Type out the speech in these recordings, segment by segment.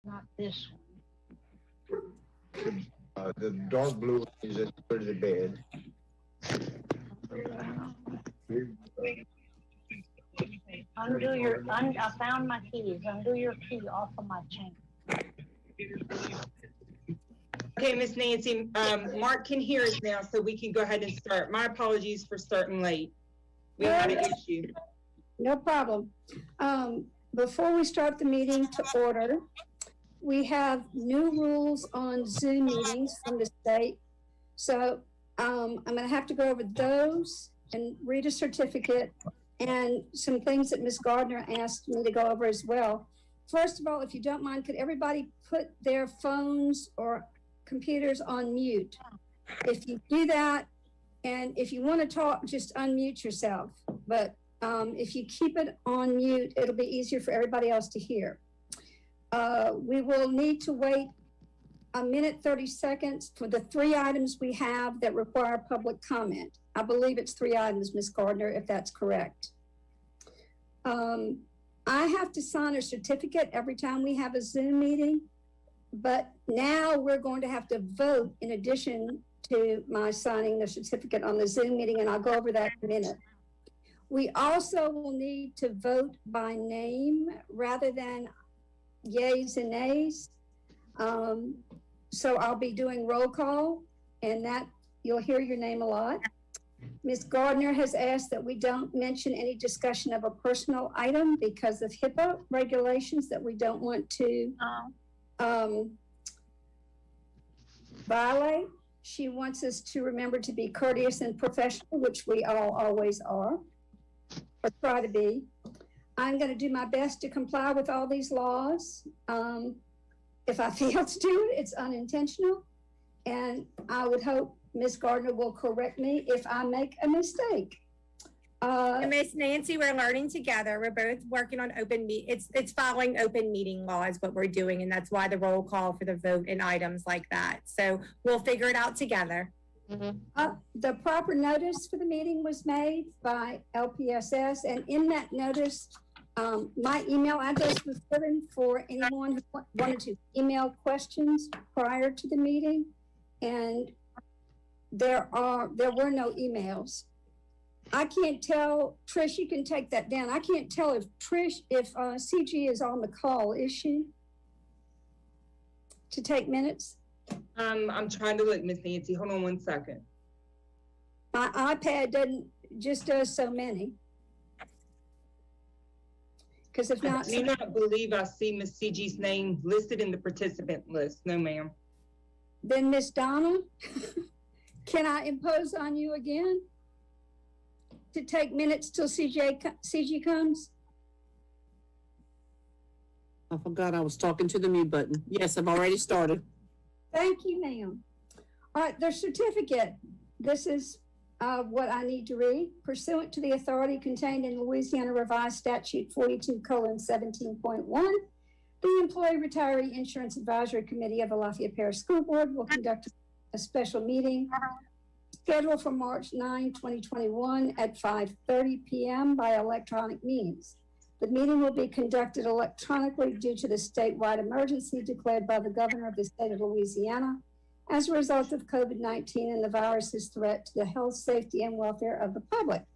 Not this one. The dark blue is at the foot of the bed. I found my keys. Undo your key off of my chain. Okay, Miss Nancy, Mark can hear us now, so we can go ahead and start. My apologies for starting late. We had an issue. No problem. Before we start the meeting to order, we have new rules on Zoom meetings from the state. So I'm going to have to go over those and read a certificate and some things that Ms. Gardner asked me to go over as well. First of all, if you don't mind, could everybody put their phones or computers on mute? If you do that, and if you want to talk, just unmute yourself. But if you keep it on mute, it'll be easier for everybody else to hear. We will need to wait a minute, 30 seconds for the 3 items we have that require public comment. I believe it's 3 items, Ms. Gardner, if that's correct. I have to sign a certificate every time we have a Zoom meeting, but now we're going to have to vote in addition to my signing the certificate on the Zoom meeting, and I'll go over that in a minute. We also will need to vote by name rather than yays and nays. So I'll be doing roll call, and that you'll hear your name a lot. Ms. Gardner has asked that we don't mention any discussion of a personal item because of HIPAA regulations that we don't want to violate. She wants us to remember to be courteous and professional, which we all always are, or try to be. I'm going to do my best to comply with all these laws. If I fail to do it, it's unintentional. And I would hope Ms. Gardner will correct me if I make a mistake. Miss Nancy, we're learning together. We're both working on it's following open meeting law is what we're doing. And that's why the roll call for the vote and items like that. So we'll figure it out together. Mm-hmm. The proper notice for the meeting was made by LPSS, and in that notice, my email address was given for anyone who wanted to email questions prior to the meeting, and there were no emails. I can't tell, Trish, you can take that down. I can't tell if CG is on the call, is she? To take minutes? I'm trying to look, Miss Nancy. Hold on one second. My iPad just does so many. Because if not, I do not believe I see Miss CG's name listed in the participant list. No, ma'am. Then Miss Donna, can I impose on you again to take minutes till CG comes? I forgot I was talking to the mute button. Yes, I've already started. Thank you, ma'am. All right, the certificate. This is what I need to read. Pursuant to the authority contained in Louisiana Revised Statute 42:17.1, the Employee Retiree Insurance Advisory Committee of the Lafayette Parish School Board will conduct a special meeting scheduled for March 9, 2021 at 5:30 p.m. by electronic means. The meeting will be conducted electronically due to the statewide emergency declared by the governor of the state of Louisiana as a result of COVID-19 and the virus's threat to the health, safety, and welfare of the public.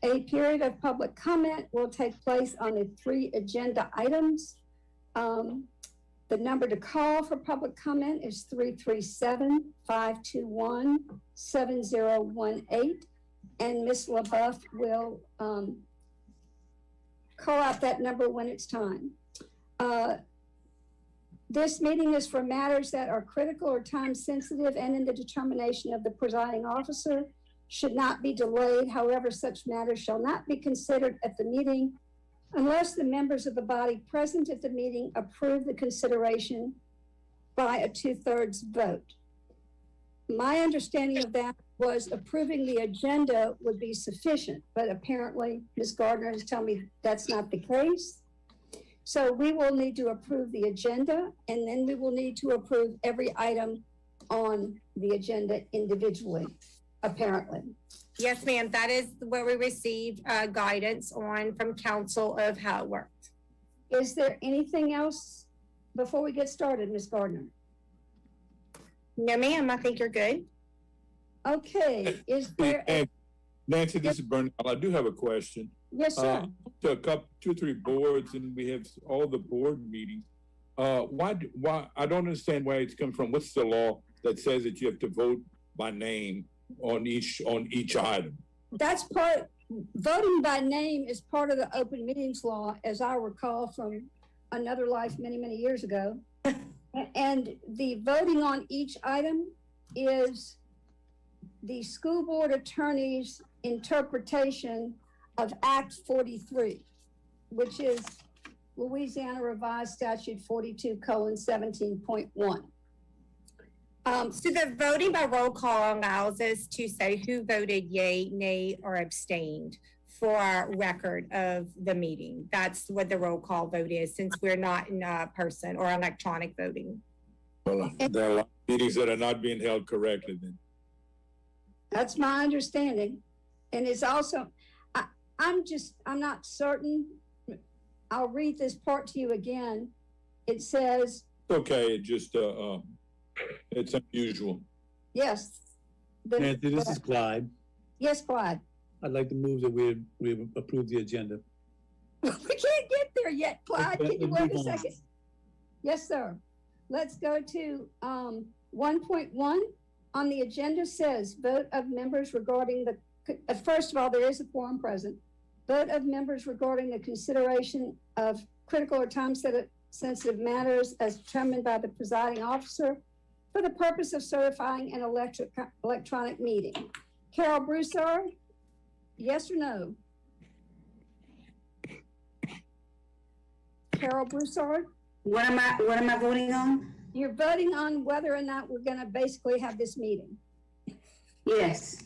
A period of public comment will take place on the 3 agenda items. The number to call for public comment is 337-521-7018, and Ms. LaBeouf will call out that number when it's time. This meeting is for matters that are critical or time sensitive and in the determination of the presiding officer should not be delayed. However, such matters shall not be considered at the meeting unless the members of the body present at the meeting approve the consideration by a 2/3 vote. My understanding of that was approving the agenda would be sufficient, but apparently Ms. Gardner has told me that's not the case. So we will need to approve the agenda, and then we will need to approve every item on the agenda individually, apparently. Yes, ma'am. That is where we received guidance on from council of how it worked. Is there anything else before we get started, Ms. Gardner? No, ma'am, I think you're good. Okay, is there, And Nancy, this is Bernal. I do have a question. yes, sir. To a couple, 2 or 3 boards, and we have all the board meetings. Why, I don't understand where it's coming from. What's the law that says that you have to vote by name on each item? That's voting by name is part of the open meetings law, as I recall from another life many, many years ago. And the voting on each item is the school board attorney's interpretation of Act 43, which is Louisiana Revised Statute 42:17.1. So the voting by roll call allows us to say who voted yay, nay, or abstained for our record of the meeting. That's what the roll call vote is, since we're not in person or electronic voting. Well, there are a lot of meetings that are not being held correctly then. That's my understanding. And it's also, I'm not certain. I'll read this part to you again. It says, Okay, it just, it's unusual. yes. Nancy, this is Clyde. Yes, Clyde. I'd like to move that we approve the agenda. We can't get there yet, Clyde. Can you wait a Let's move on. second? Yes, sir. Let's go to 1.1 on the agenda says vote of members regarding the, first of all, there is a quorum present. Vote of members regarding the consideration of critical or time-sensitive matters as determined by the presiding officer for the purpose of certifying an electronic meeting. Carol Broussard, yes or no? Carol Broussard? What am I voting on? You're voting on whether or not we're gonna basically have this meeting. Yes.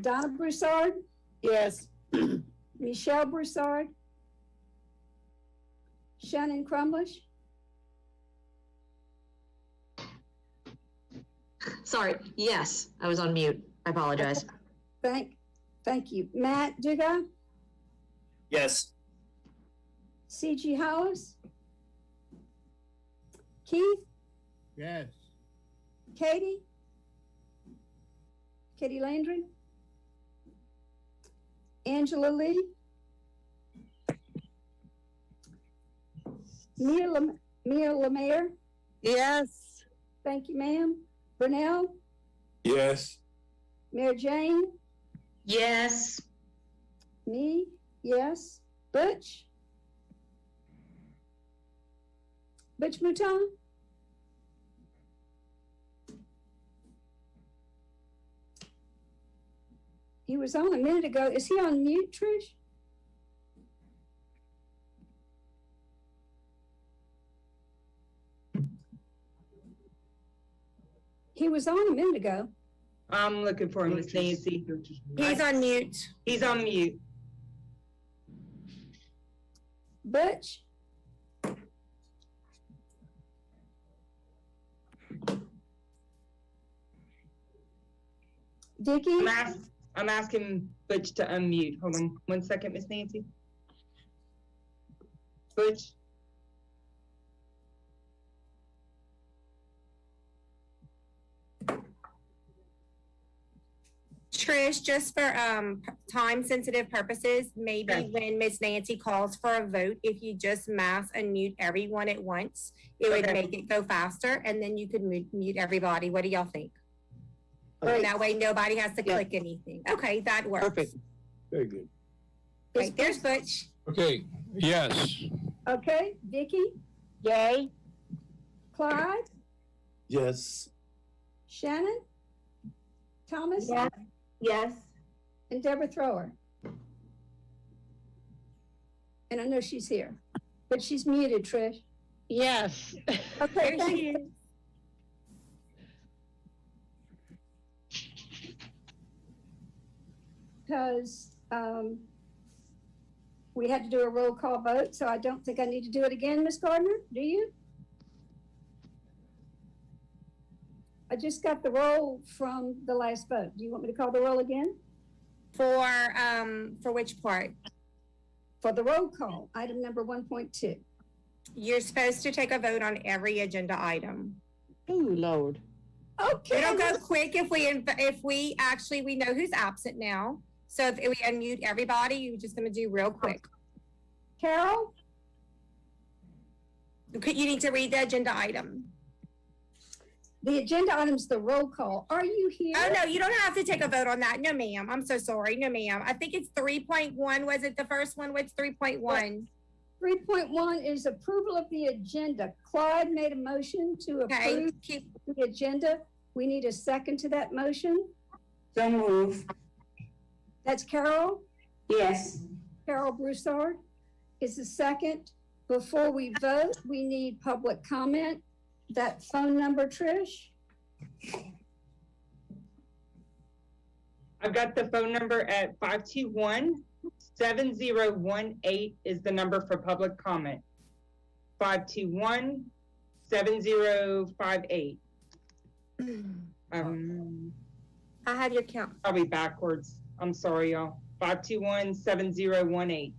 Donna Broussard, Yes. Michelle Broussard, Shannon Crumlish, Sorry, yes, I was on mute. I apologize. thank you. Matt Duga, Yes. CG Hollis, Keith, Yes. Katie Landry, Angela Lee, Mia Lemire, Yes. thank you, ma'am. Burnell, Yes, Mary Jane, Yes. me, yes. Butch Mouton, he was on a minute ago. Is he on mute, Trish? He was on a minute ago. I'm looking for him, Miss Nancy. He's on mute. He's on mute. Butch? Vicky? I'm asking Butch to unmute. Hold on 1 second, Miss Nancy. Butch? Trish, just for time sensitive purposes, maybe Okay. when Miss Nancy calls for a vote, if you just mass unmute everyone at once, it would Okay. make it go faster, and then you could mute everybody. What do y'all think? Great. That way nobody has to Yeah. click anything. Okay, that works. Perfect. Very good. Right, there's Butch. Okay, yes. Okay, Vicky, Yay. Clyde, Yes. Shannon, Thomas, Yes. Yes. and Deborah Thrower. And I know she's here, but she's muted, Trish. Yes. Okay, There thank she you. is. Because we had to do a roll call vote, so I don't think I need to do it again, Ms. Gardner, do you? I just got the roll from the last vote. Do you want me to call the roll again? For which part? For the roll call, item number 1.2. You're supposed to take a vote on every agenda item. Oh, Lord. Okay. It'll go quick if we actually, we know who's absent now. So if we unmute everybody, you're just gonna do real quick. Carol, You need to read the agenda item. the agenda item's the roll call. Are you here? Oh, no, you don't have to take a vote on that. No, ma'am. I'm so sorry. No, ma'am. I think it's 3.1. Was it the first one? What's 3.1? 3.1 is approval of the agenda. Clyde made a motion to Okay, approve the agenda. We need a second to that motion. So move. That's Carol. Yes. Carol Broussard is the second. Before we vote, we need public comment. That phone number, Trish? I've got the phone number at 521-7018 is the number for public comment. 521-7058. I have your count. Probably backwards. I'm sorry, y'all. 521-7018.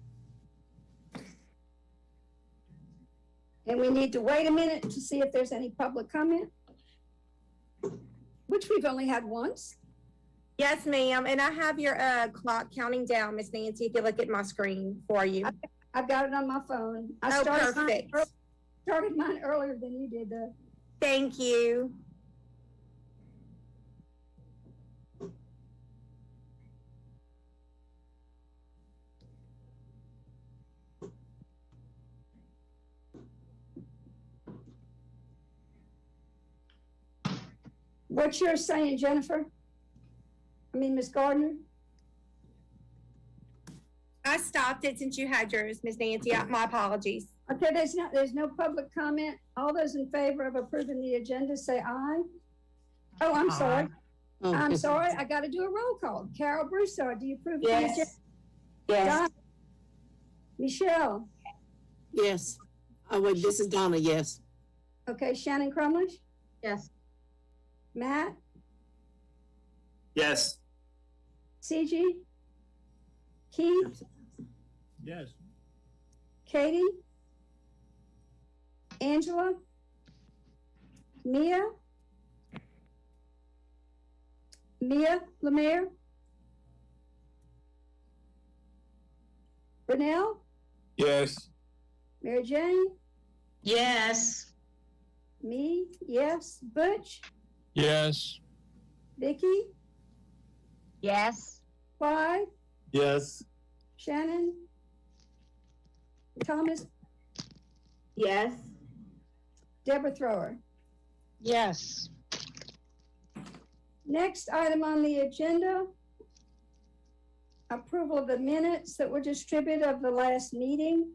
And we need to wait a minute to see if there's any public comment, which we've only had once. Yes, ma'am. And I have your clock counting down, Miss Nancy, if you look at my screen for you. I've got it on my phone. I Oh, started perfect. started mine earlier than you did, though. Thank you. What you're saying, Jennifer? I mean, Ms. Gardner? I stopped it since you had yours, Miss Nancy. My apologies. Okay, there's no public comment. All those in favor of approving the agenda, say aye. Oh, I'm sorry. Oh, I'm sorry. I got to do a roll call. Carol Broussard, do you approve the agenda? Yes. Yes. Don- Michelle? Yes. Oh, wait, this is Donna, yes. Okay, Shannon Crumlish? Yes. Matt? Yes. CG? Keith? Yes. Katie? Angela? Mia? Mia Lemire? Brunel? Yes. Mary Jane? Yes. Me? Yes. Butch? Yes. Vicky? Yes. Clyde? Yes. Shannon? Thomas? Yes. Deborah Thrower? Yes. Next item on the agenda, approval of the minutes that were distributed of the last meeting.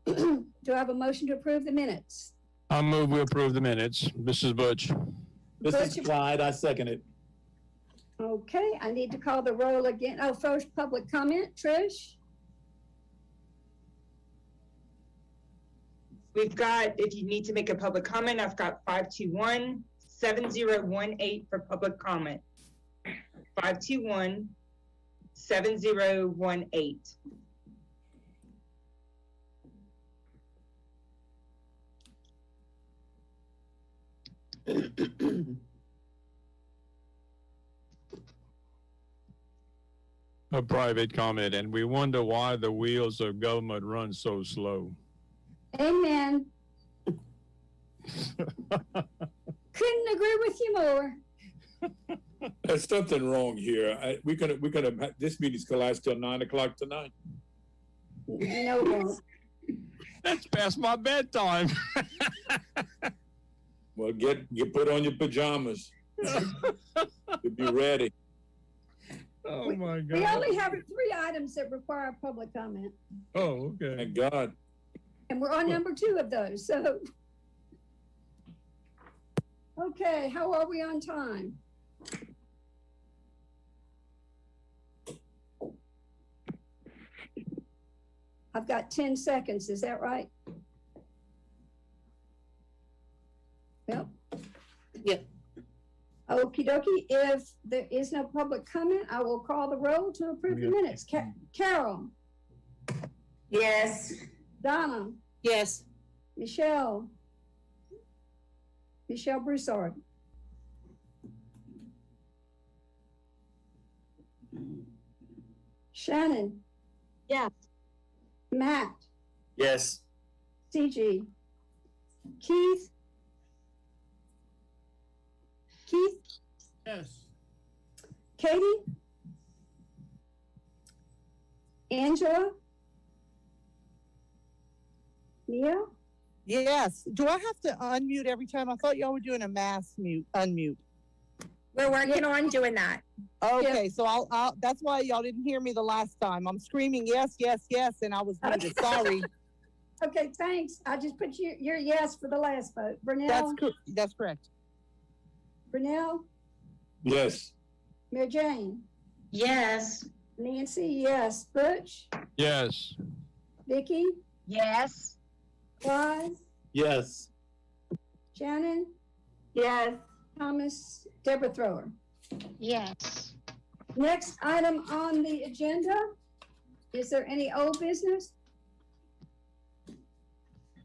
Do I have a motion to approve the minutes? I move we approve the minutes. This is Butch. This is Butch. Clyde, I second it. Okay, I need to call the roll again. Oh, first public comment, Trish? We've got, if you need to make a public comment, I've got 521-7018 for public comment. 521-7018. A private comment, and we wonder why the wheels of government run so slow. Amen. Couldn't agree with you more. There's something wrong here. This meeting's gonna last till 9 o'clock tonight. No, it won't. That's past my bedtime. Well, get put on your pajamas. To be ready. Oh my We God. only have 3 items that require public comment, Oh, okay. Thank God. and we're on number 2 of those, so. Okay, how are we on time? I've got 10 seconds, is that right? Yep. Yep. Okie dokie, if there is no public comment, I will call the roll to approve the minutes. Carol, Yes. Donna, Yes. Michelle Broussard. Shannon, Yes. Matt, Yes. CG, Keith, Yes. Katie, Angela, Mia, Yes. Do I have to unmute every time? I thought y'all were doing a mass unmute. We're working on doing that. Okay, so I'll that's why y'all didn't hear me the last time. I'm screaming yes, yes, yes, and I was muted. Sorry. Okay, thanks. I just put your yes for the last vote. Brunel, That's correct. Brunel, Yes. Mary Jane, Yes. Nancy, yes. Butch, Yes. Vicky, Yes. Clyde, Yes. Shannon, Yes. Thomas, Deborah Thrower. Yes. Next item on the agenda, is there any old business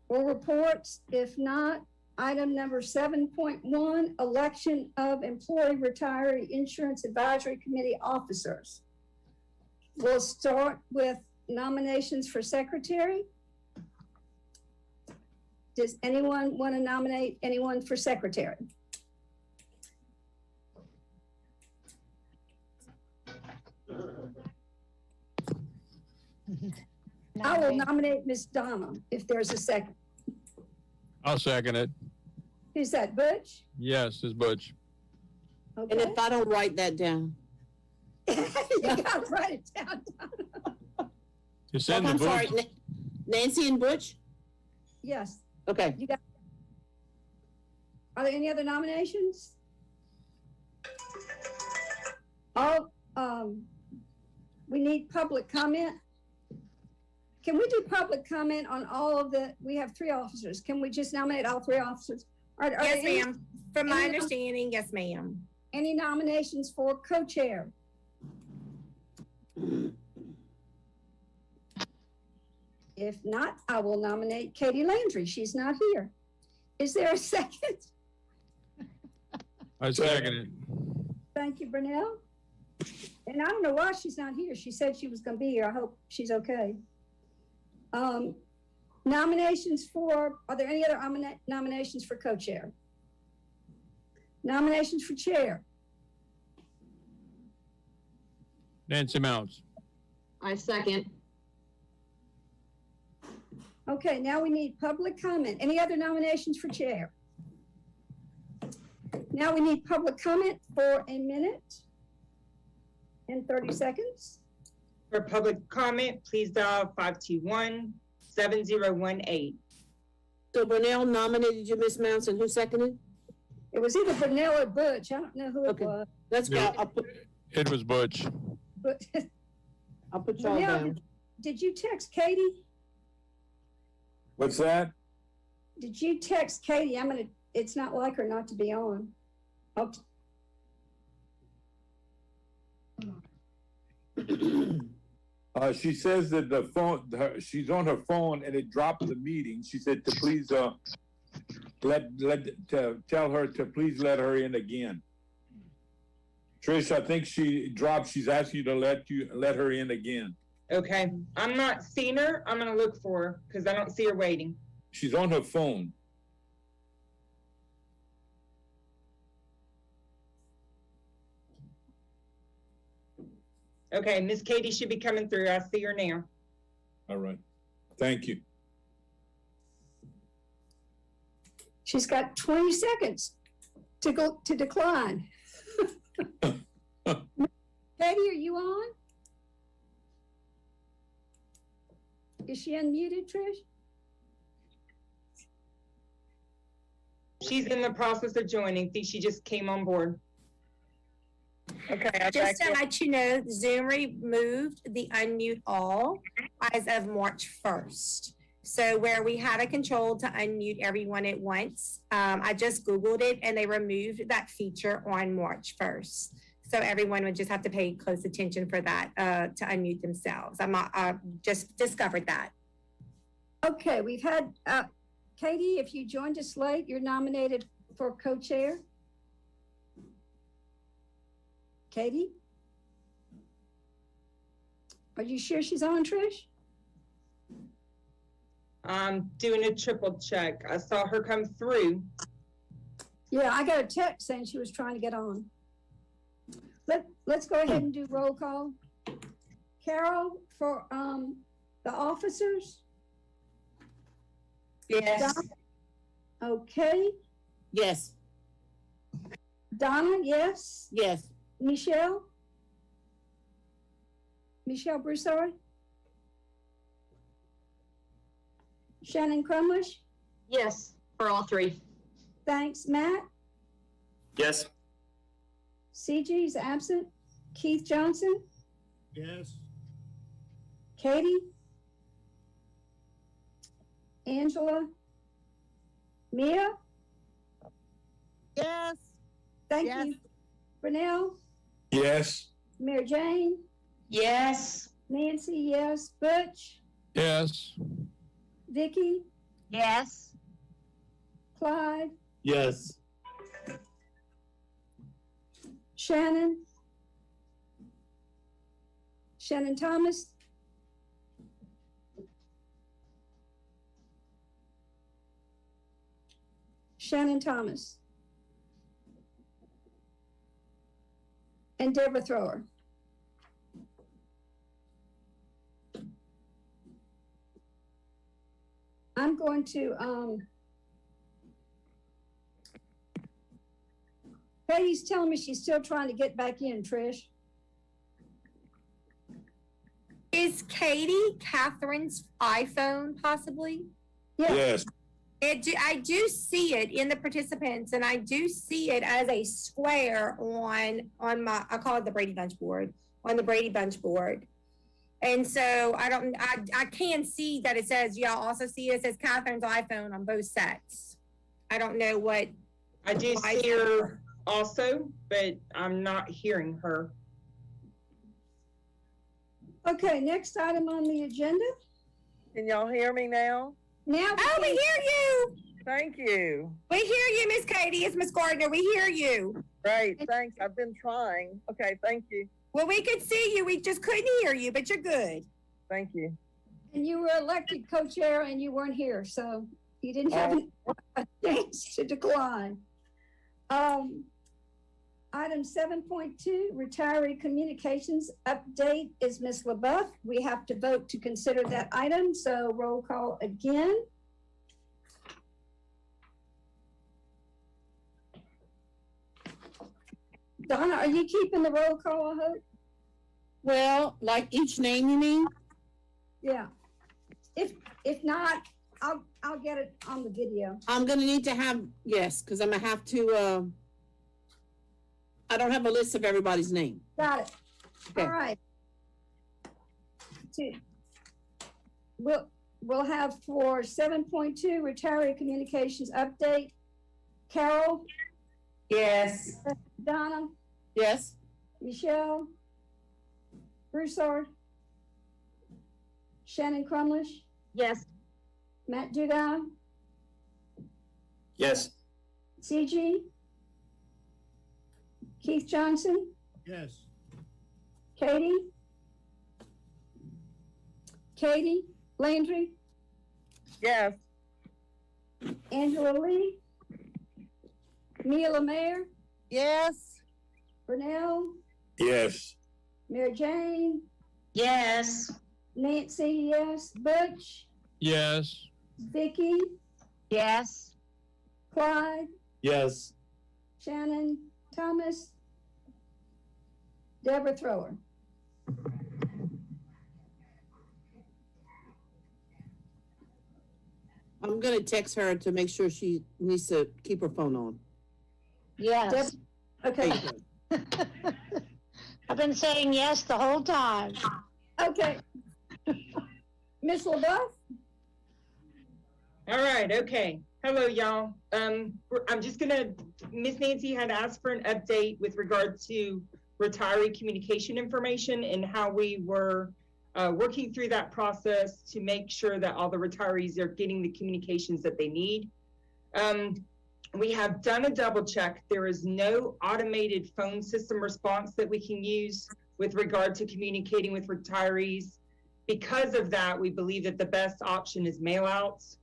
or reports? If not, item number 7.1, election of employee retiree insurance advisory committee officers. We'll start with nominations for secretary. Does anyone want to nominate anyone for secretary? I will nominate Ms. Donna if there's a second. I'll second it. Who's that, Butch? Yes, it's Butch. And Okay. if I don't write that down, You gotta write it down. It's in the I'm sorry, book. Nancy and Butch? Yes. Okay. Are there any other nominations? Oh, we need public comment. Can we do public comment on all of we have 3 officers. Can we just nominate all 3 officers? Are there Yes, any- ma'am. From my any- understanding, yes, ma'am. Any nominations for co-chair? If not, I will nominate Katie Landry. She's not here. Is there a second? I second it. Thank you, Brunel. And I don't know why she's not here. She said she was going to be here. I hope she's okay. Nominations for, are there any other nominations for co-chair? Nominations for chair? Nancy Mounts. I second. Okay, now we need public comment. Any other nominations for chair? Now we need public comment for 1 minute and 30 seconds. For public comment, please dial 521-7018. So Burnell nominated you, Ms. Mounts, and who seconded? It was either Brunel or Butch. I don't know who it Okay. was. Let's go. Yeah. It was Butch. But I'll put y'all Brunel, down. did you text Katie? What's that? Did you text Katie? It's not like her not to be on. Oh, She says that the phone, she's on her phone and it dropped the meeting. She said to please, tell her to please let her in again. Trish, I think she dropped. She's asking you to let her in again. Okay, I'm not seeing her. I'm gonna look for her because I don't see her waiting. She's on her phone. Okay, Miss Katie should be coming through. I see her now. All right. Thank you. she's got 20 seconds to go to decline. Katie, are you on? Is she unmuted, Trish? She's in the process of joining. See, she just came on board. Okay, I Just to got let you know, Zoom removed the unmute all as of March 1st. So where we had a control to unmute everyone at once, I just Googled it and they removed that feature on March 1st. So everyone would just have to pay close attention for that to unmute themselves. I just discovered that. Okay, we've had Katie, if you joined us late, you're nominated for co-chair. Katie? Are you sure she's on, Trish? I'm doing a triple check. I saw her come through. Yeah, I got a text saying she was trying to get on. Let's go ahead and do roll call. Carol, for the officers? Yes. Okay. Yes. Donna, yes. Yes. Michelle? Michelle Broussard? Shannon Crumlish? Yes, for all three. Thanks, Matt. Yes. CG is absent. Keith Johnson? Yes. Katie? Angela? Mia? Yes. Thank Yes. you. Brunel? Yes. Mary Jane? Yes. Nancy, yes. Butch? Yes. Vicky? Yes. Clyde? Yes. Shannon? Shannon Thomas? Shannon Thomas? And Deborah Thrower? I'm going to, Patty's telling me she's still trying to get back in, Trish. Is Katie Catherine's iPhone possibly? Yeah, Yes. I do see it in the participants, and I do see it as a square on my, I call it the Brady Bunch board, on the Brady Bunch board. And so I can see that it says, y'all also see it says Catherine's iPhone on both sets. I don't know what. I do see her also, but I'm not hearing her. okay, next item on the agenda. Can y'all hear me now? Now, Oh, we hear you. Thank you. We hear you, Miss Katie. It's Miss Gardner. We hear you. Great, thanks. I've been trying. Okay, thank you. Well, we could see you. We just couldn't hear you, but you're good. Thank you. and you were elected co-chair and you weren't here, so you didn't have a chance to decline. Item 7.2, retiree communications update is Ms. LaBeouf. We have to vote to consider that item, so roll call again. Donna, are you keeping the roll call, I hope? Well, like each name, you mean? Yeah. If not, I'll get it on the video. I'm gonna need to have, yes, because I'm gonna have to, I don't have a list of everybody's name. Got it. Okay. All right. We'll have for 7.2 retiree communications update. Carol, Yes. Donna, Yes? Michelle, Broussard, Shannon Crumlish, Yes. Matt Dugai, Yes. CG, Keith Johnson, Yes. Katie Landry, Yes. Angela Lee, Mia LeMaire, Yes. Brunel, Yes. Mary Jane, Yes. Nancy, yes, Butch, Yes. Vicky, Yes. Clyde, Yes. Shannon Thomas, Deborah Thrower. I'm gonna text her to make sure she needs to keep her phone on. Yes. Okay, I've been saying yes the whole time. okay. Miss LaBeouf? All right, okay. Hello, y'all. I'm just gonna, Miss Nancy had asked for an update with regard to retiree communication information and how we were working through that process to make sure that all the retirees are getting the communications that they need. We have done a double check. There is no automated phone system response that we can use with regard to communicating with retirees. Because of that, we believe that the best option is mailouts.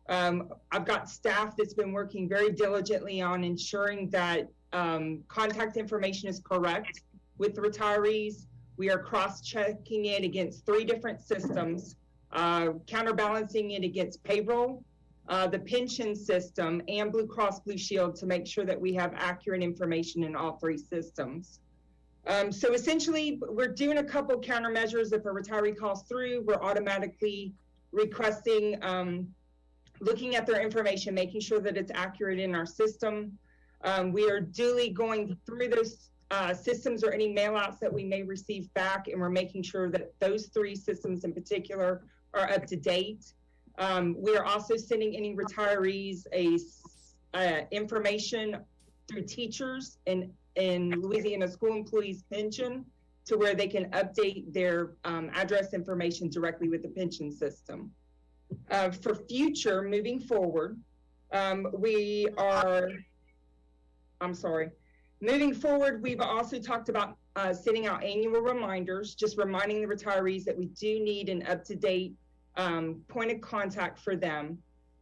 I've got staff that's been working very diligently on ensuring that contact information is correct with the retirees. We are cross-checking it against 3 different systems, counterbalancing it against payroll, the pension system, and Blue Cross Blue Shield to make sure that we have accurate information in all 3 systems. So essentially, we're doing a couple countermeasures. If a retiree calls through, we're automatically requesting, looking at their information, making sure that it's accurate in our system. We are duly going through those systems or any mailouts that we may receive back, and we're making sure that those 3 systems in particular are up to date. We are also sending any retirees information through teachers in Louisiana school employees pension to where they can update their address information directly with the pension system. For future, moving forward, moving forward, we've also talked about sending out annual reminders, just reminding the retirees that we do need an up-to-date point of contact for them.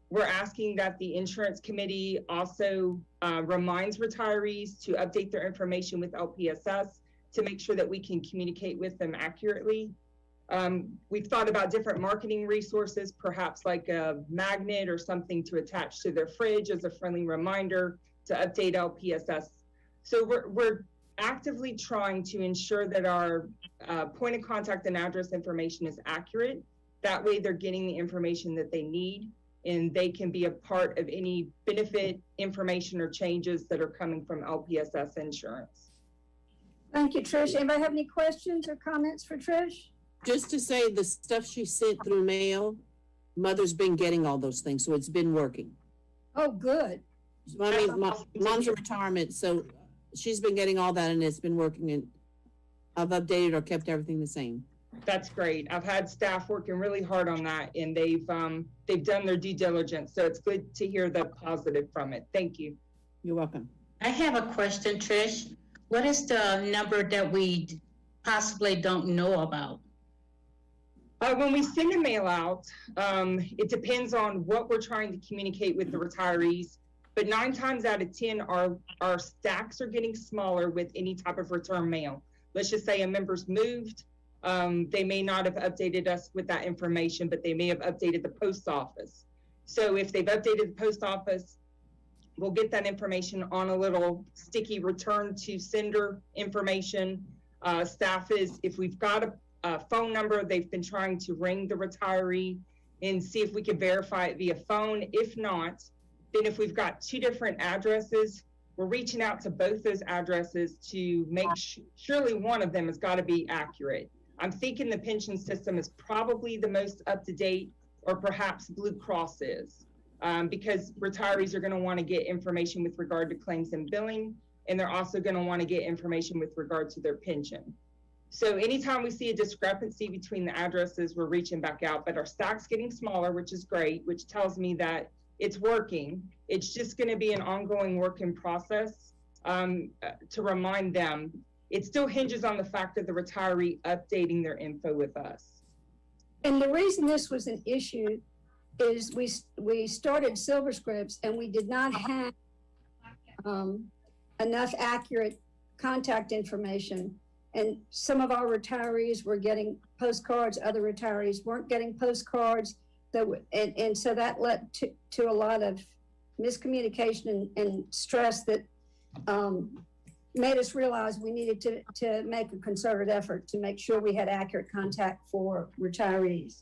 We're asking that the insurance committee also reminds retirees to update their information with LPSS to make sure that we can communicate with them accurately. We've thought about different marketing resources, perhaps like a magnet or something to attach to their fridge as a friendly reminder to update LPSS. So we're actively trying to ensure that our point of contact and address information is accurate. That way they're getting the information that they need, and they can be a part of any benefit information or changes that are coming from LPSS insurance. Thank you, Trish. Anybody have any questions or comments for Trish? Just to say, the stuff she sent through mail, Mother's been getting all those things, so it's been working. Oh, good. I mean, Mom's in retirement, so she's been getting all that, and it's been working, and I've updated or kept everything the same. That's great. I've had staff working really hard on that, and they've done their due diligence. So it's good to hear the positive from it. Thank you. You're welcome. I have a question, Trish. What is the number that we possibly don't know about? When we send a mail out, it depends on what we're trying to communicate with the retirees. But 9 times out of 10, our stacks are getting smaller with any type of return mail. Let's just say a member's moved. They may not have updated us with that information, but they may have updated the post office. So if they've updated the post office, we'll get that information on a little sticky return to sender information. Staff is, if we've got a phone number, they've been trying to ring the retiree and see if we can verify it via phone. If not, then if we've got 2 different addresses, we're reaching out to both those addresses to make surely one of them has got to be accurate. I'm thinking the pension system is probably the most up-to-date, or perhaps Blue Cross is, because retirees are going to want to get information with regard to claims and billing, and they're also going to want to get information with regard to their pension. So anytime we see a discrepancy between the addresses, we're reaching back out, but our stack's getting smaller, which is great, which tells me that it's working. It's just going to be an ongoing work in process to remind them. It still hinges on the fact of the retiree updating their info with us. And the reason this was an issue is we started Silverscripts and we did not have enough accurate contact information. And some of our retirees were getting postcards, other retirees weren't getting postcards. And so that led to a lot of miscommunication and stress that made us realize we needed to make a concerted effort to make sure we had accurate contact for retirees.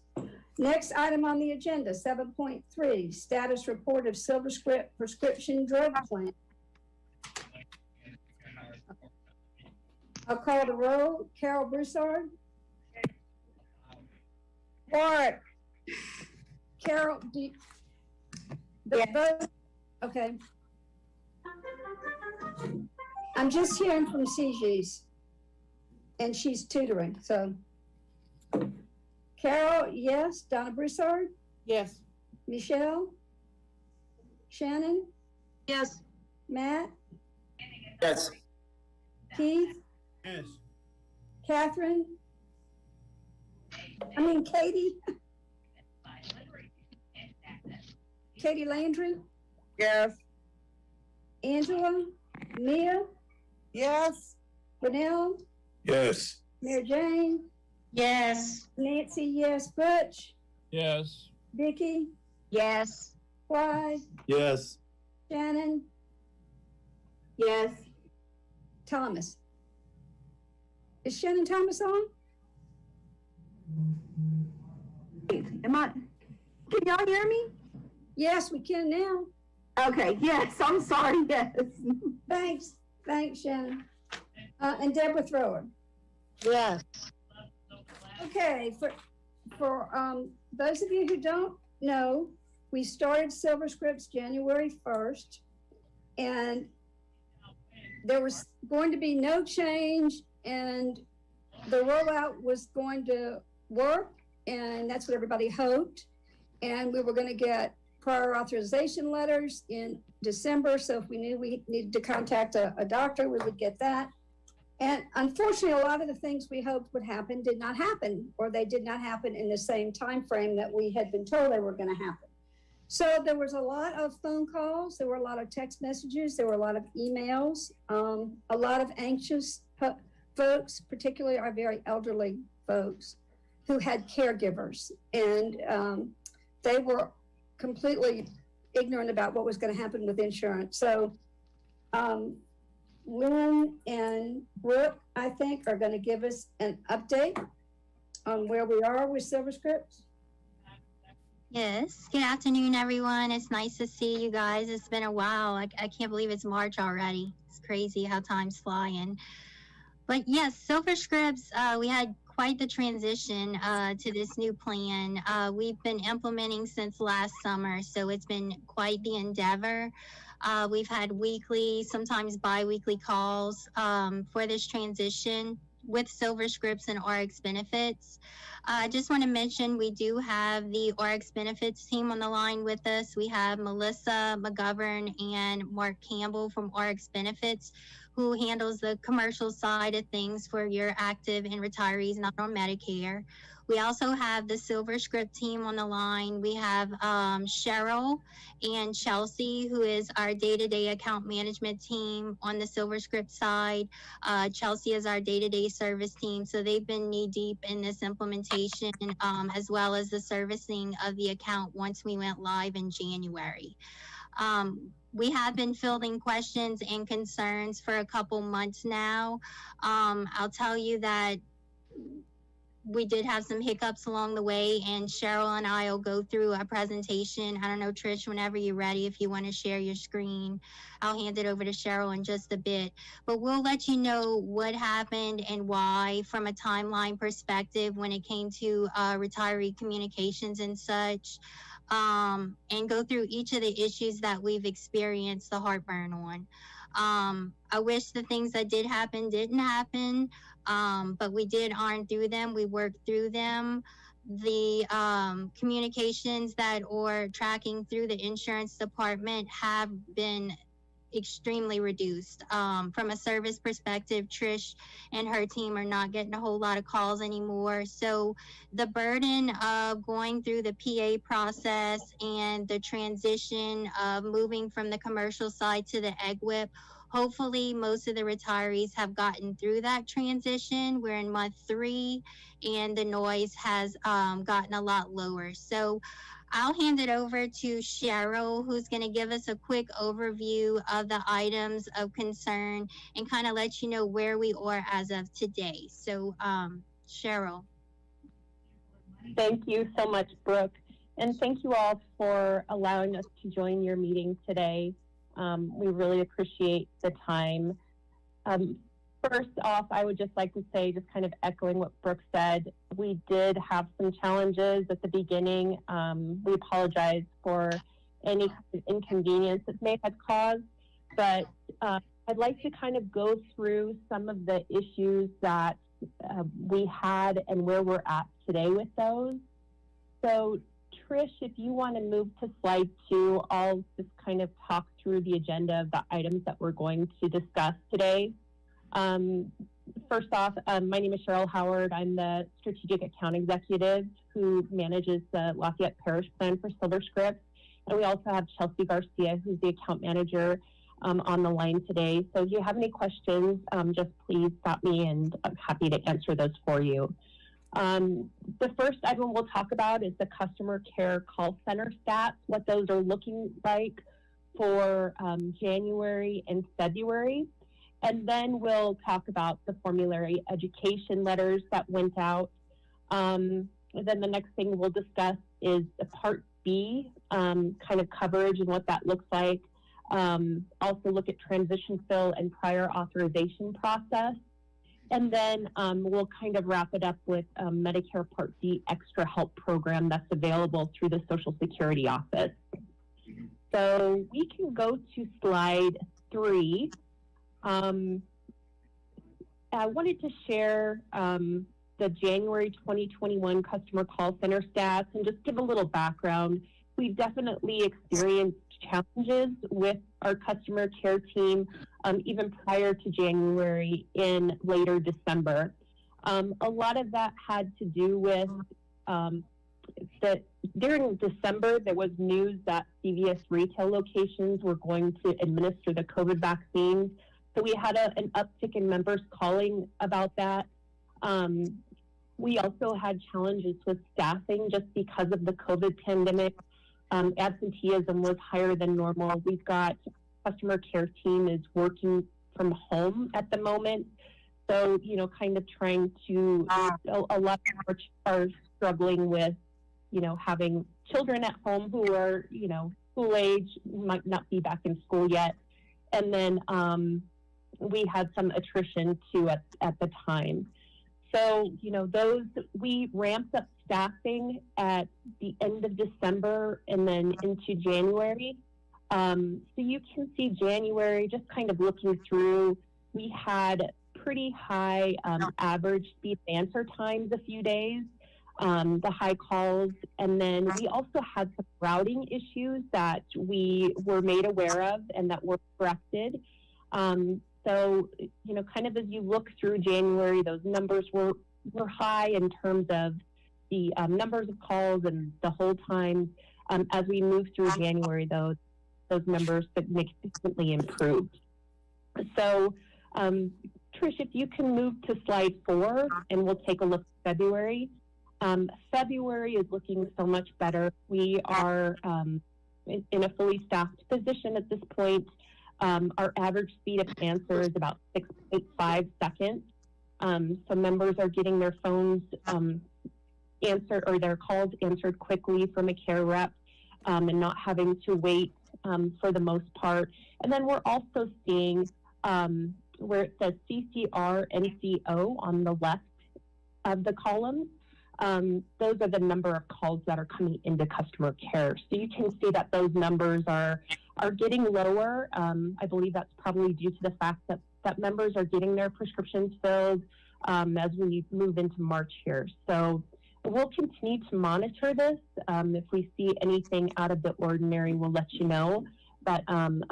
Next item on the agenda, 7.3, status report of Silverscript prescription drug plan. I'll call the roll. Carol Broussard. What? Carol, the Yes. vote? Okay. I'm just hearing from CG's, and she's tutoring, so. Carol, yes. Donna Broussard, Yes. Michelle, Shannon, Yes. Matt, Yes. Keith, Yes. Catherine, Katie, Katie Landry, Yes. Angela, Mia, Yes. Renell, Yes. Mary Jane, Yes. Nancy, yes. Butch, Yes. Vicky, Yes. Clyde, Yes. Shannon, Yes. Thomas. Is Shannon Thomas on? Am I, can y'all hear me? Yes, we can now. Okay, yes, I'm sorry, yes. Thanks, Shannon. And Deborah Thrower. Yes. Okay, for those of you who don't know, we started Silverscripts January 1st, and there was going to be no change, and the rollout was going to work, and that's what everybody hoped. And we were going to get prior authorization letters in December, so if we knew we needed to contact a doctor, we would get that. And unfortunately, a lot of the things we hoped would happen did not happen, or they did not happen in the same time frame that we had been told they were going to happen. So there was a lot of phone calls, there were a lot of text messages, there were a lot of emails, a lot of anxious folks, particularly our very elderly folks who had caregivers, and they were completely ignorant about what was going to happen with insurance. So Lynn and Brooke, I think, are going to give us an update on where we are with Silverscript. Yes. Good afternoon, everyone. It's nice to see you guys. It's been a while. I can't believe it's March already. It's crazy how time's flying. But yes, Silverscripts, we had quite the transition to this new plan. We've been implementing since last summer, so it's been quite the endeavor. We've had weekly, sometimes bi-weekly calls for this transition with Silverscripts and RX Benefits. I just want to mention we do have the RX Benefits team on the line with us. We have Melissa McGovern and Mark Campbell from RX Benefits, who handles the commercial side of things for your active and retirees not on Medicare. We also have the Silverscript team on the line. We have Cheryl and Chelsea, who is our day-to-day account management team on the Silverscript side. Chelsea is our day-to-day service team. So they've been knee-deep in this implementation, as well as the servicing of the account once we went live in January. We have been fielding questions and concerns for a couple months now. I'll tell you that we did have some hiccups along the way, and Cheryl and I will go through a presentation. I don't know, Trish, whenever you're ready, if you want to share your screen, I'll hand it over to Cheryl in just a bit. But we'll let you know what happened and why from a timeline perspective when it came to retiree communications and such, and go through each of the issues that we've experienced the heartburn on. I wish the things that did happen didn't happen, but we did iron through them. We worked through them. The communications that are tracking through the insurance department have been extremely reduced. From a service perspective, Trish and her team are not getting a whole lot of calls anymore. So the burden of going through the PA process and the transition of moving from the commercial side to the EGWIP, hopefully most of the retirees have gotten through that transition. We're in month 3 and the noise has gotten a lot lower. So I'll hand it over to Cheryl, who's going to give us a quick overview of the items of concern and kind of let you know where we are as of today. So Cheryl. Thank you so much, Brooke. And thank you all for allowing us to join your meeting today. We really appreciate the time. First off, I would just like to say, just kind of echoing what Brooke said, we did have some challenges at the beginning. We apologize for any inconvenience it may have caused, but I'd like to kind of go through some of the issues that we had and where we're at today with those. So Trish, if you want to move to slide 2, I'll just kind of talk through the agenda of the items that we're going to discuss today. First off, my name is Cheryl Howard. I'm the Strategic Account Executive who manages the Lafayette Parish Plan for Silverscript. And we also have Chelsea Garcia, who's the Account Manager on the line today. So if you have any questions, just please stop me and I'm happy to answer those for you. The first item we'll talk about is the customer care call center stats, what those are looking like for January and February. And then we'll talk about the formulary education letters that went out. Then the next thing we'll discuss is the Part B kind of coverage and what that looks like. Also look at transition fill and prior authorization process. And then we'll kind of wrap it up with Medicare Part D extra help program that's available through the Social Security office. So we can go to slide 3. I wanted to share the January 2021 customer call center stats and just give a little background. We've definitely experienced challenges with our customer care team even prior to January in later December. A lot of that had to do with that during December, there was news that CVS retail locations were going to administer the COVID vaccines. So we had an uptick in members calling about that. We also had challenges with staffing just because of the COVID pandemic. Absenteeism was higher than normal. We've got customer care team is working from home at the moment. So, you know, kind of trying to, a lot of are struggling with, you know, having children at home who are, you know, school age, might not be back in school yet. And then we had some attrition too at the time. So, you know, we ramped up staffing at the end of December and then into January. So you can see January, just kind of looking through, we had pretty high average speed answer times a few days, the high calls, and then we also had some routing issues that we were made aware of and that were corrected. So, you know, kind of as you look through January, those numbers were high in terms of the numbers of calls and the hold times. As we move through January, those numbers significantly improved. So, Trish, if you can move to slide 4, and we'll take a look at February. February is looking so much better. We are in a fully staffed position at this point. Our average speed of answer is about 6.5 seconds. So members are getting their phones answered or their calls answered quickly from a care rep and not having to wait for the most part. And then we're also seeing where it says CCR NCO on the left of the column. Those are the number of calls that are coming into customer care. So you can see that those numbers are getting lower. I believe that's probably due to the fact that members are getting their prescriptions filled as we move into March here. So we'll continue to monitor this. If we see anything out of the ordinary, we'll let you know. But I'm,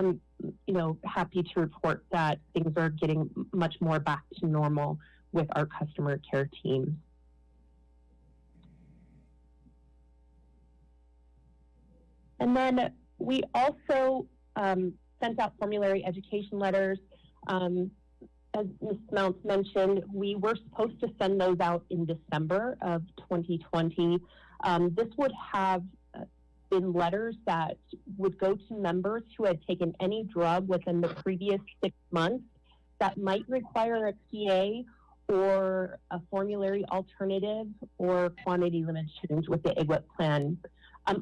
you know, happy to report that things are getting much more back to normal with our customer care team. And then we also sent out formulary education letters. As Ms. Mounts mentioned, we were supposed to send those out in December of 2020. This would have been letters that would go to members who had taken any drug within the previous 6 months that might require a PA or a formulary alternative or quantity limit change with the IGWIP plan.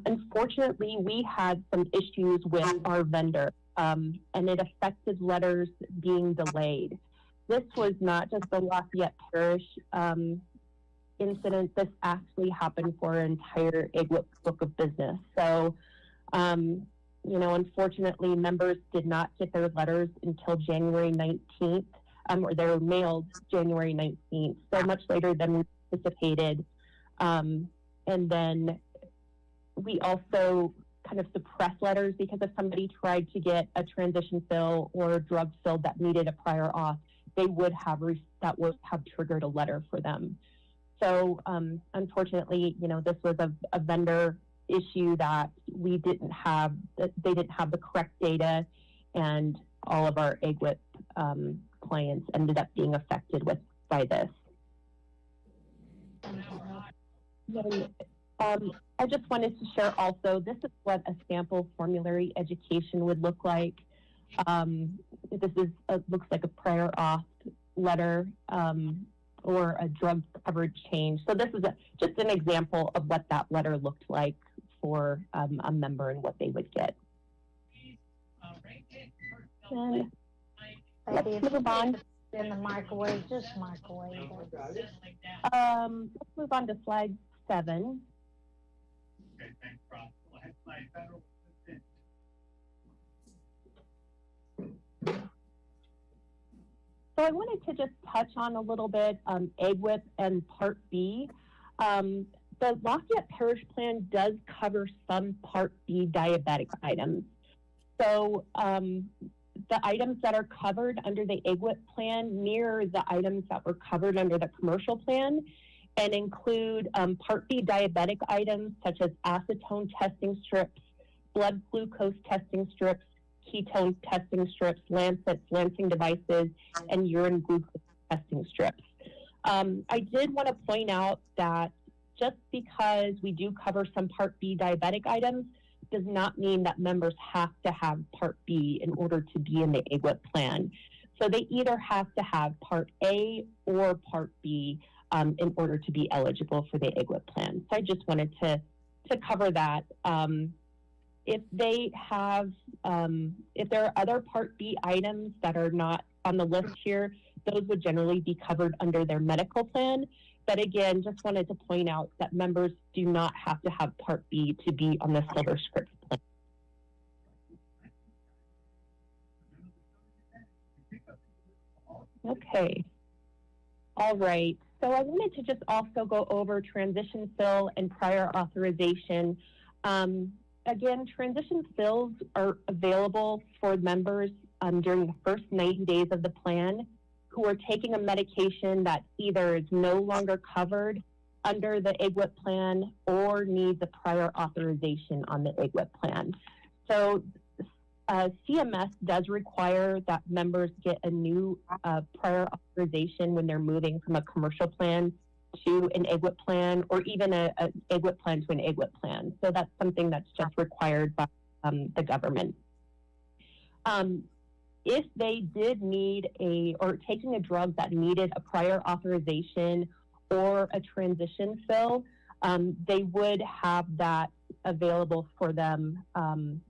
Unfortunately, we had some issues with our vendor, and it affected letters being delayed. This was not just the Lafayette Parish incident. This actually happened for our entire IGWIP book of business. So, you know, unfortunately, members did not get their letters until January 19th. or they were mailed January 19th, so much later than we anticipated. And then we also kind of suppress letters because if somebody tried to get a transition fill or a drug fill that needed a prior auth, they would have that would have triggered a letter for them. So unfortunately, you know, this was a vendor issue that we didn't have, that they didn't have the correct data, and all of our AGWIP clients ended up being affected by this. Then, I just wanted to share also, this is what a sample formulary education would look like. This is looks like a prior auth letter or a drug coverage change. So this is just an example of what that letter looked like for a member and what they would get. And let's move on. In the microwave, just microwave. Let's move on to slide 7. Okay, thanks, Rob. So I wanted to just touch on a little bit AGWIP and Part B. The Lafayette Parish Plan does cover some Part B diabetic items. So the items that are covered under the AGWIP plan mirror the items that were covered under the commercial plan and include Part B diabetic items such as acetone testing strips, blood glucose testing strips, ketone testing strips, lancets, lancing devices, and urine glucose testing strips. I did want to point out that just because we do cover some Part B diabetic items does not mean that members have to have Part B in order to be in the AGWIP plan. So they either have to have Part A or Part B in order to be eligible for the AGWIP plan. So I just wanted to cover that. If they have, if there are other Part B items that are not on the list here, those would generally be covered under their medical plan. But again, just wanted to point out that members do not have to have Part B to be on the Silverscript plan. Okay. All right. So I wanted to just also go over transition fill and prior authorization. Again, transition fills are available for members during the first 90 days of the plan who are taking a medication that either is no longer covered under the AGWIP plan or needs a prior authorization on the AGWIP plan. So CMS does require that members get a new prior authorization when they're moving from a commercial plan to an AGWIP plan, or even an AGWIP plan to an AGWIP plan. So that's something that's just required by the government. If they did need or taking a drug that needed a prior authorization or a transition fill, they would have that available for them to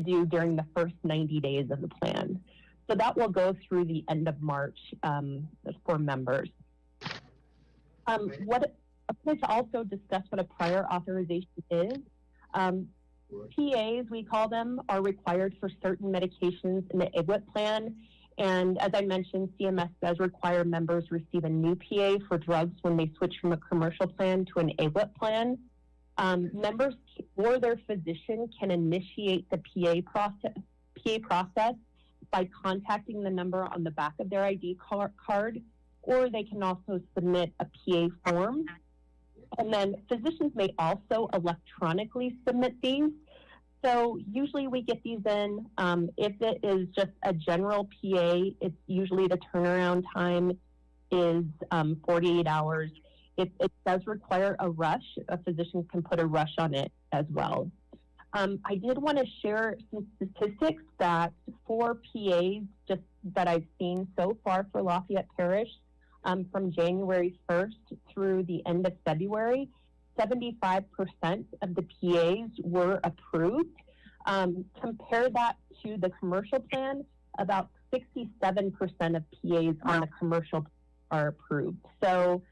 do during the first 90 days of the plan. So that will go through the end of March for members. I'm going to also discuss what a prior authorization is. PAs, we call them, are required for certain medications in the AGWIP plan. And as I mentioned, CMS does require members receive a new PA for drugs when they switch from a commercial plan to an AGWIP plan. Members or their physician can initiate the PA process by contacting the number on the back of their ID card, or they can also submit a PA form. And then physicians may also electronically submit these. So usually we get these in. If it is just a general PA, it's usually the turnaround time is 48 hours. If it does require a rush, a physician can put a rush on it as well. I did want to share some statistics that for PAs just that I've seen so far for Lafayette Parish, from January 1st through the end of February, 75% of the PAs were approved. Compare that to the commercial plan, about 67% of PAs on the commercial are approved. So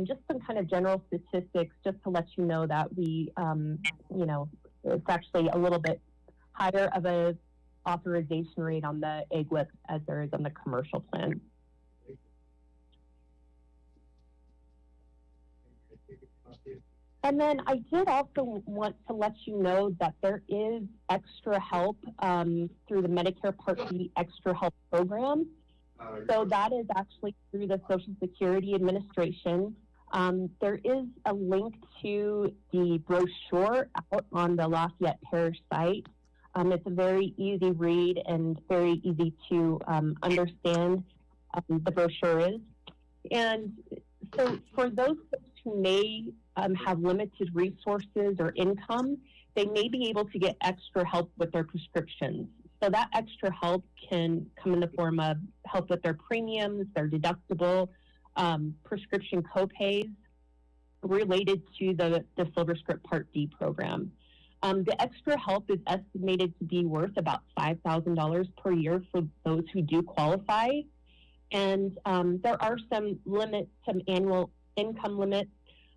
just some kind of general statistics just to let you know that we, you know, it's actually a little bit higher of a authorization rate on the AGWIP as there is on the commercial plan. And then I did also want to let you know that there is extra help through the Medicare Part B Extra Help Program. So that is actually through the Social Security Administration. There is a link to the brochure out on the Lafayette Parish site. It's a very easy read and very easy to understand the brochure is. And so for those folks who may have limited resources or income, they may be able to get extra help with their prescriptions. So that extra help can come in the form of help with their premiums, their deductible, prescription copays related to the Silverscript Part D program. The extra help is estimated to be worth about $5,000 per year for those who do qualify. And there are some limits, some annual income limits.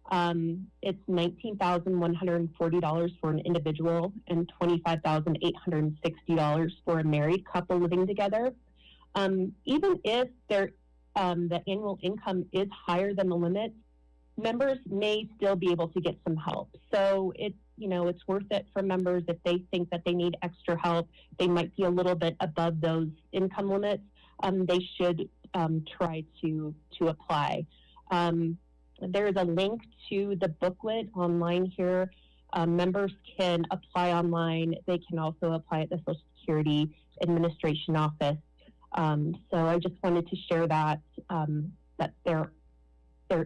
It's $19,140 for an individual and $25,860 for a married couple living together. Even if the annual income is higher than the limit, members may still be able to get some help. So it's worth it for members if they think that they need extra help. They might be a little bit above those income limits. They should try to apply. There's a link to the booklet online here. Members can apply online. They can also apply at the Social Security Administration office. So I just wanted to share that that there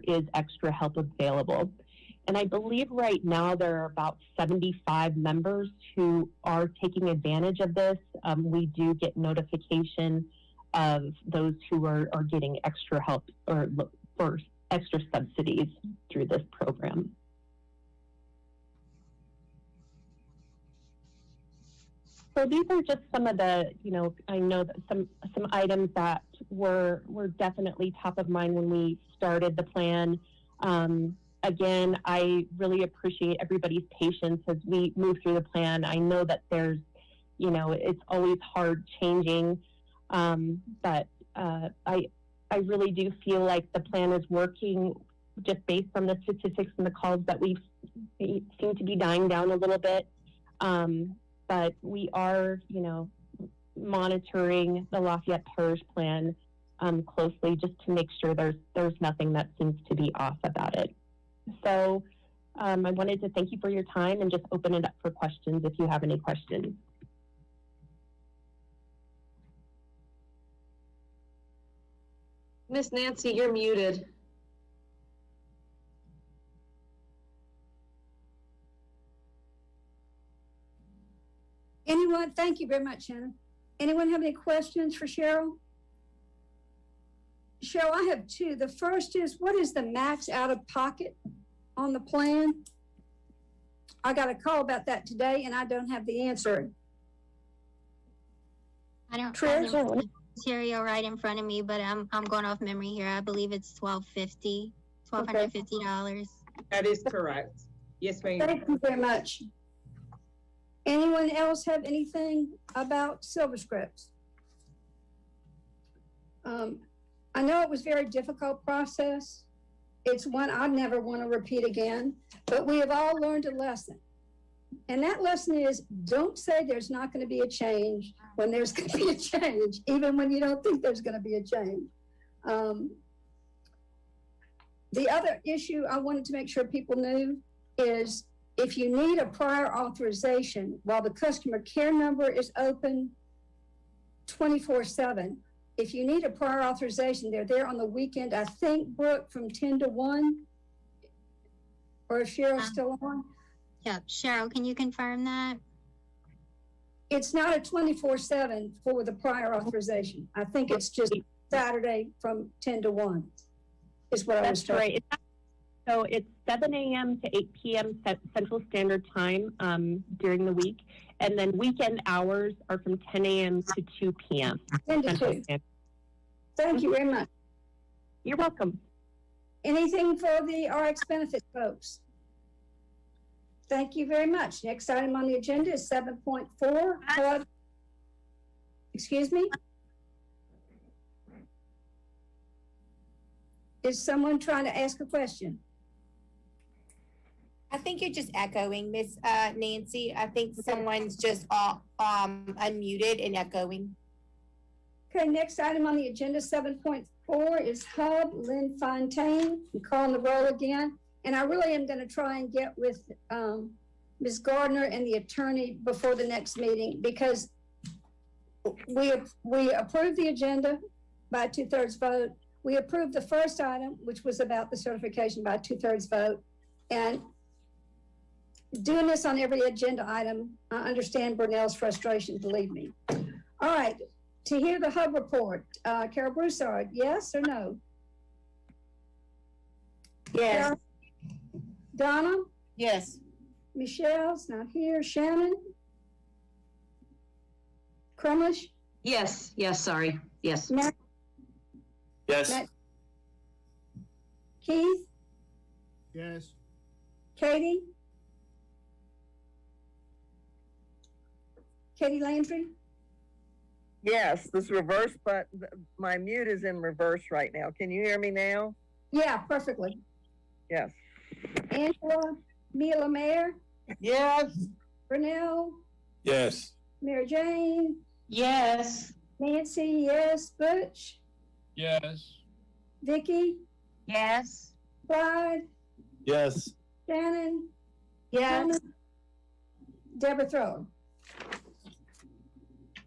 is extra help available. And I believe right now there are about 75 members who are taking advantage of this. We do get notification of those who are getting extra help or for extra subsidies through this program. So these are just some of the, I know that some items that were definitely top of mind when we started the plan. Again, I really appreciate everybody's patience as we move through the plan. I know that there's, it's always hard changing, but I really do feel like the plan is working just based on the statistics and the calls that we seem to be dying down a little bit. But we are, monitoring the Lafayette Parish plan closely just to make sure there's nothing that seems to be off about it. So I wanted to thank you for your time and just open it up for questions if you have any questions. Miss Nancy, you're muted. Anyone? Thank you very much, Shannon. Anyone have any questions for Cheryl? Cheryl, I have two. The first is, what is the max out of pocket on the plan? I got a call about that today and I don't have the answer. I don't have the material right in front of me, but I'm going off memory here. I believe it's $1,250. That is correct. Yes, ma'am. Thank you very much. Anyone else have anything about Silverscript? I know it was a very difficult process. It's one I never want to repeat again, but we have all learned a lesson. And that lesson is, don't say there's not going to be a change when there's going to be a change, even when you don't think there's going to be a change. The other issue I wanted to make sure people knew is, if you need a prior authorization, while the customer care number is open 24/7, if you need a prior authorization, they're there on the weekend, I think, Brooke, from 10 to 1, or is Cheryl still on? Yep. Cheryl, can you confirm that? It's not a 24/7 for the prior authorization. I think it's just Saturday from 10 to 1 is what I was told. That's right. So it's 7 a.m. to 8 p.m. Central Standard Time during the week. And then weekend hours are from 10 a.m. to 2 p.m. 10 to 2. Thank you very much. You're welcome. Anything for the RX benefits folks? Thank you very much. Next item on the agenda is 7.4. Excuse me? Is someone trying to ask a question? I think you're just echoing, Miss Nancy. I think someone's just unmuted and echoing. Okay, next item on the agenda, 7.4 is Hub, Lynn Fontaine. I'm calling the roll again. And I really am going to try and get with Ms. Gardner and the attorney before the next meeting, because we approved the agenda by a 2/3 vote. We approved the first item, which was about the certification, by a 2/3 vote. And doing this on every agenda item, I understand Burnell's frustration, believe me. All right, to hear the Hub report, Carol Broussard, yes or no? Yes. Carol? Donna? Yes. Michelle's not here. Shannon? Crumlish? Yes, sorry. Yes. Matt? Yes. Matt? Keith? Yes. Katie? Katie Landry? Yes, this reverse, but my mute is in reverse right now. Can you hear me now? Yeah, perfectly. Yes. Angela? Mila Mayer? Yes. Burnell? Yes. Mary Jane? Yes. Nancy, yes. Butch? Yes. Vicky? Yes. Clyde? Yes. Shannon? Yes. Deborah Thrower.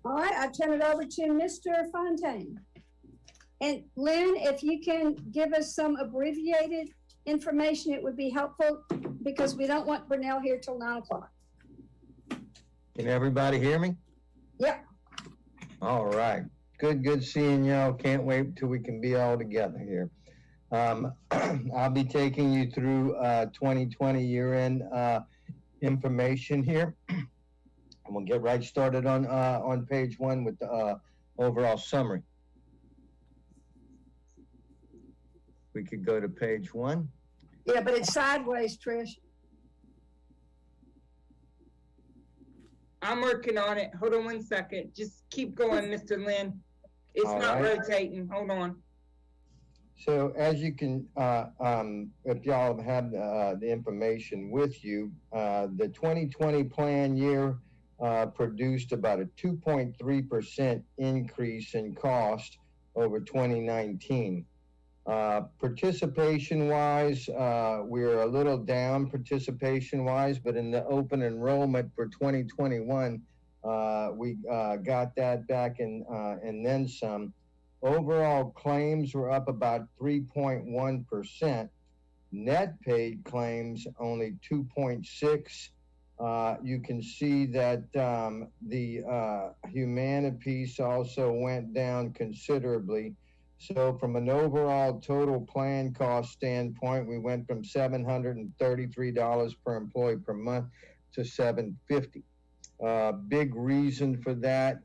All right, I turn it over to Mr. Fontaine. And Lynn, if you can give us some abbreviated information, it would be helpful, because we don't want Burnell here till 9 o'clock. Can everybody hear me? Yep. All right. Good seeing y'all. Can't wait till we can be all together here. I'll be taking you through 2020 year-end information here. And we'll get right started on page 1 with the overall summary. We could go to page 1. Yeah, but it's sideways, Trish. I'm working on it. Hold on one second. Just keep going, Mr. Lynn. It's All not right. rotating. Hold on. So as you can, if y'all have the information with you, the 2020 plan year produced about a 2.3% increase in cost over 2019. Participation-wise, we're a little down participation-wise, but in the open enrollment for 2021, we got that back and then some. Overall claims were up about 3.1%. Net paid claims only 2.6. You can see that the Humana piece also went down considerably. So from an overall total plan cost standpoint, we went from $733 per employee per month to $750. Big reason for that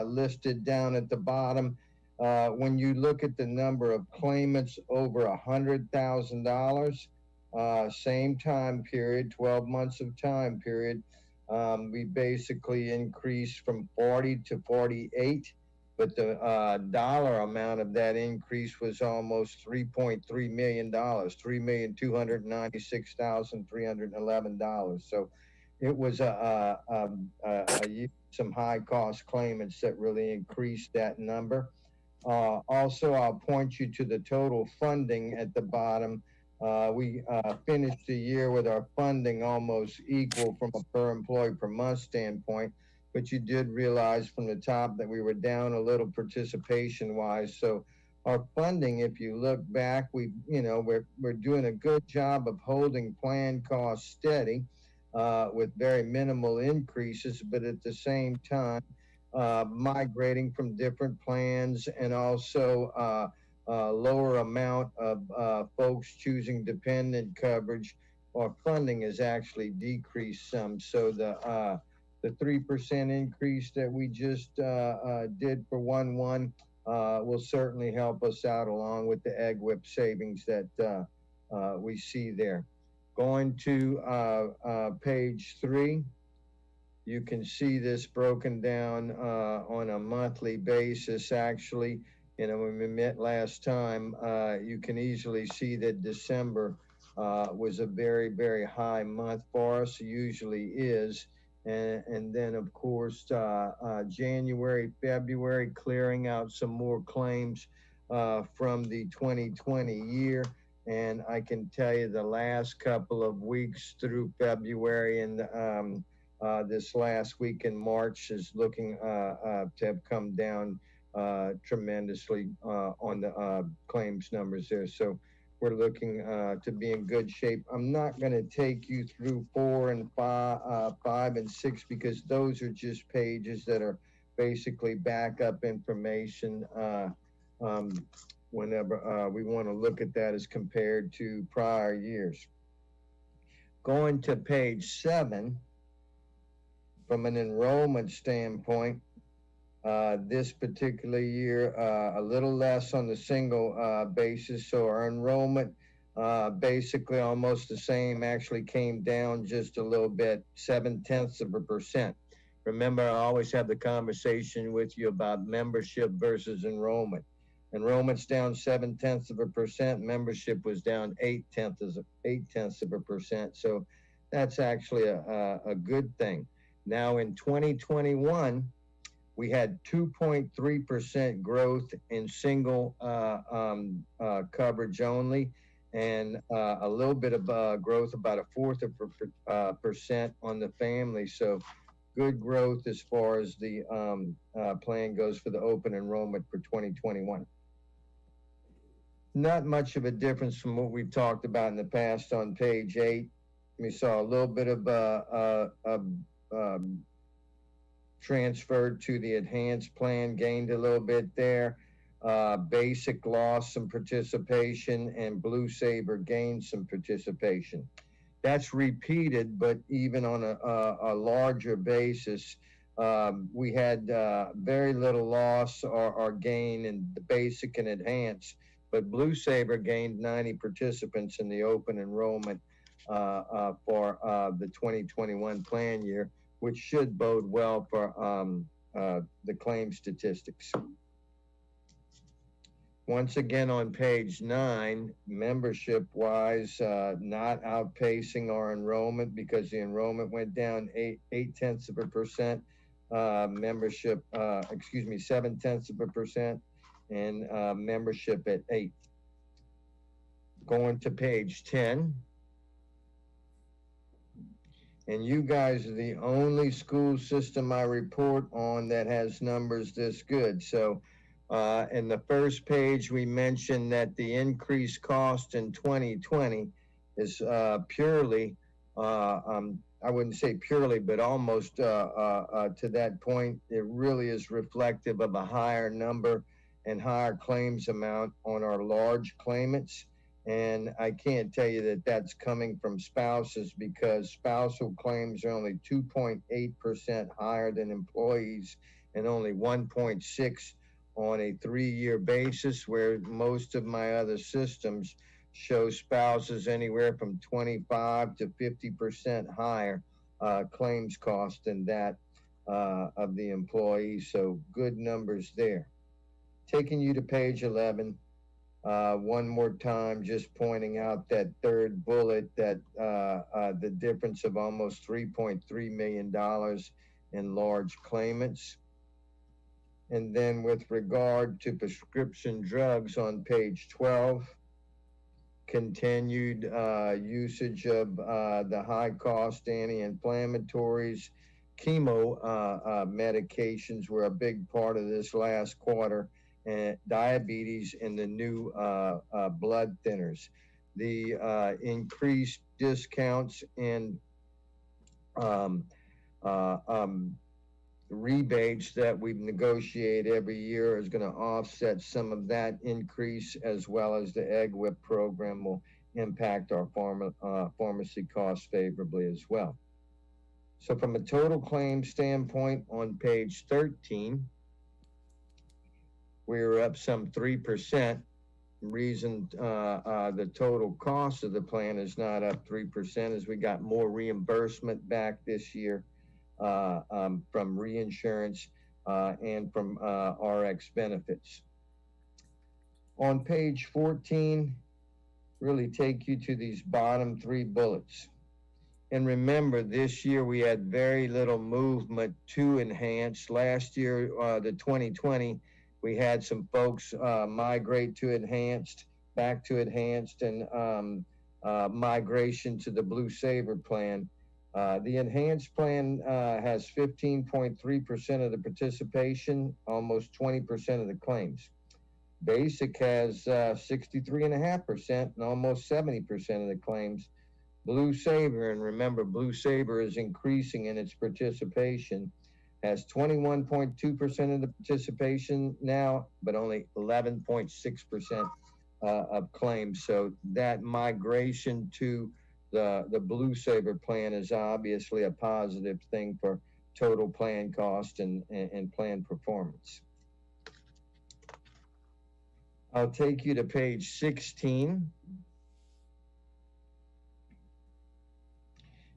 listed down at the bottom. When you look at the number of claimants over $100,000, same time period, 12 months of time period, we basically increased from 40 to 48. But the dollar amount of that increase was almost $3.3 million, $3,296,311. So it was some high cost claimants that really increased that number. Also, I'll point you to the total funding at the bottom. We finished the year with our funding almost equal from a per employee per month standpoint. But you did realize from the top that we were down a little participation wise. So our funding, if you look back, we're doing a good job of holding plan costs steady with very minimal increases, but at the same time, migrating from different plans and also lower amount of folks choosing dependent coverage. Our funding has actually decreased some. So the 3% increase that we just did for 1/1 will certainly help us out, along with the egg whip savings that we see there. Going to page 3. You can see this broken down on a monthly basis, actually. You know, when we met last time, you can easily see that December was a very, very high month for us, usually is. And then, of course, January, February, clearing out some more claims from the 2020 year. And I can tell you the last couple of weeks through February and this last week in March is looking to have come down tremendously on the claims numbers there. So we're looking to be in good shape. I'm not going to take you through 4 and 5 and 6 because those are just pages that are basically backup information whenever we want to look at that as compared to prior years. Going to page 7, from an enrollment standpoint, this particular year, a little less on the single basis. So our enrollment, basically almost the same, actually came down just a little bit, 0.7%. Remember, I always have the conversation with you about membership versus enrollment. Enrollment's down 0.7%. Membership was down 0.8%. So that's actually a good thing. Now in 2021, we had 2.3% growth in single coverage only, and a little bit of growth, about 0.4% on the family. So good growth as far as the plan goes for the open enrollment for 2021. Not much of a difference from what we've talked about in the past on page 8. We saw a little bit of transferred to the enhanced plan, gained a little bit there. Basic lost some participation, and Blue Sabre gained some participation. That's repeated, but even on a larger basis, we had very little loss or gain in the basic and enhanced, but Blue Sabre gained 90 participants in the open enrollment for the 2021 plan year, which should bode well for the claim statistics. Once again, on page 9, membership-wise, not outpacing our enrollment because the enrollment went down 0.8%. Membership, 0.7%, and membership at 8. Going to page 10. And you guys are the only school system I report on that has numbers this good. So in the first page, we mentioned that the increased cost in 2020 is purely, I wouldn't say purely, but almost to that point. It really is reflective of a higher number and higher claims amount on our large claimants. And I can't tell you that that's coming from spouses because spousal claims are only 2.8% higher than employees and only 1.6 on a 3-year basis, where most of my other systems show spouses anywhere from 25 to 50% higher claims cost than that of the employee. So good numbers there. Taking you to page 11. One more time, just pointing out that third bullet, that the difference of almost $3.3 million in large claimants. And then with regard to prescription drugs on page 12, continued usage of the high-cost anti-inflammatories. Chemo medications were a big part of this last quarter, and diabetes and the new blood thinners. The increased discounts and rebates that we negotiate every year is going to offset some of that increase, as well as the Egg Whip program will impact our pharmacy costs favorably as well. So from a total claim standpoint on page 13, we were up some 3%. Reason the total cost of the plan is not up 3% is we got more reimbursement back this year from reinsurance and from RX benefits. On page 14, really take you to these bottom 3 bullets. And remember, this year we had very little movement to enhanced. Last year, the 2020, we had some folks migrate to enhanced, back to enhanced, and migration to the Blue Saver plan. The enhanced plan has 15.3% of the participation, almost 20% of the claims. Basic has 63.5% and almost 70% of the claims. Blue Saver, and remember, Blue Saver is increasing in its participation, has 21.2% of the participation now, but only 11.6% of claims. So that migration to the Blue Saver plan is obviously a positive thing for total plan cost and plan performance. I'll take you to page 16.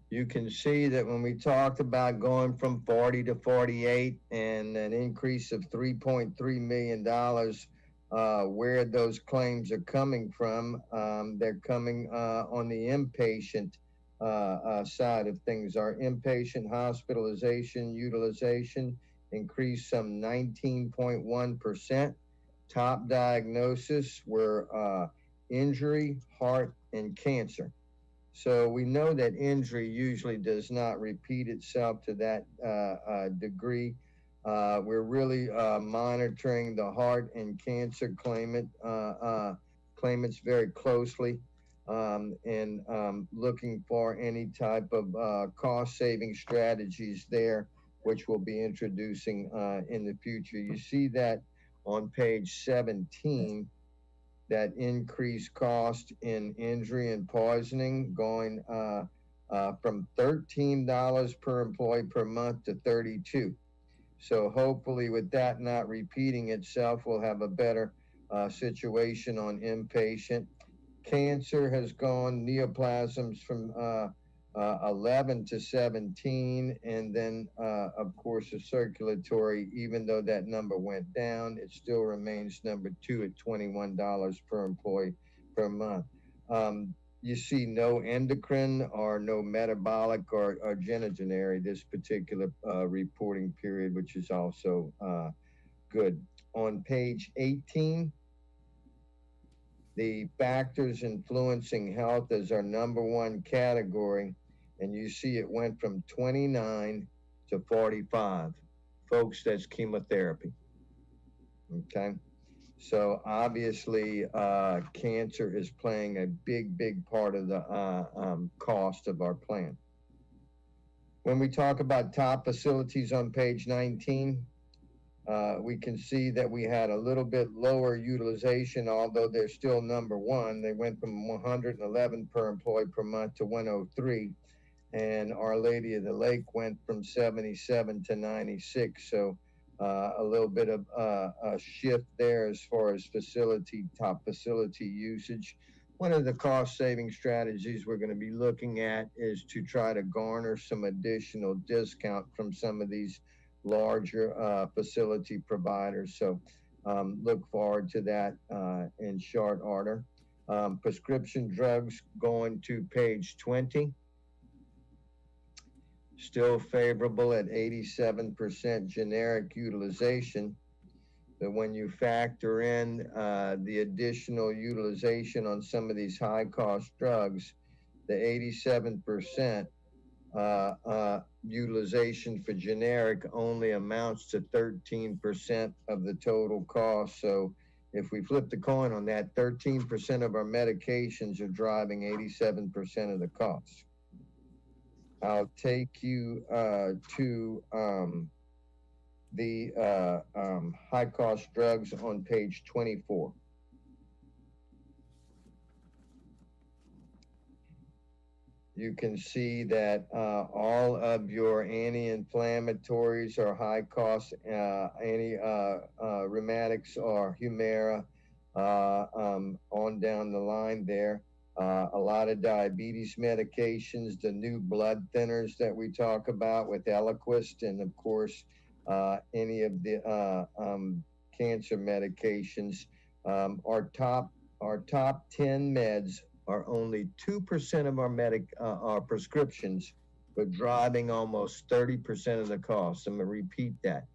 You can see that when we talked about going from 40 to 48 and an increase of $3.3 million, where those claims are coming from, they're coming on the inpatient side of things. Our inpatient hospitalization utilization increased some 19.1%. Top diagnosis were injury, heart, and cancer. So we know that injury usually does not repeat itself to that degree. We're really monitoring the heart and cancer claimants very closely and looking for any type of cost-saving strategies there, which we'll be introducing in the future. You see that on page 17. That increased cost in injury and poisoning going from $13 per employee per month to $32. So hopefully with that not repeating itself, we'll have a better situation on inpatient. Cancer has gone, neoplasms from 11 to 17, and then of course the circulatory, even though that number went down, it still remains number 2 at $21 per employee per month. You see no endocrine or no metabolic or genogenary this particular reporting period, which is also good. On page 18, the factors influencing health is our number 1 category. And you see it went from 29 to 45. Folks, that's chemotherapy. Okay. So obviously, cancer is playing a big part of the cost of our plan. When we talk about top facilities on page 19, we can see that we had a little bit lower utilization, although they're still number 1. They went from 111 per employee per month to 103. And Our Lady of the Lake went from 77 to 96. So a little bit of a shift there as far as top facility usage. One of the cost saving strategies we're going to be looking at is to try to garner some additional discount from some of these larger facility providers. So look forward to that in short order. Prescription drugs going to page 20. Still favorable at 87% generic utilization. But when you factor in the additional utilization on some of these high cost drugs, the 87% utilization for generic only amounts to 13% of the total cost. So if we flip the coin on that, 13% of our medications are driving 87% of the cost. I'll take you to the high cost drugs on page 24. You can see that all of your anti-inflammatories are high cost, rheumatics or Humira on down the line there. A lot of diabetes medications, the new blood thinners that we talk about with Eliquis, and of course, any of the cancer medications. Our top 10 meds are only 2% of our prescriptions, but driving almost 30% of the cost. I'm gonna repeat that.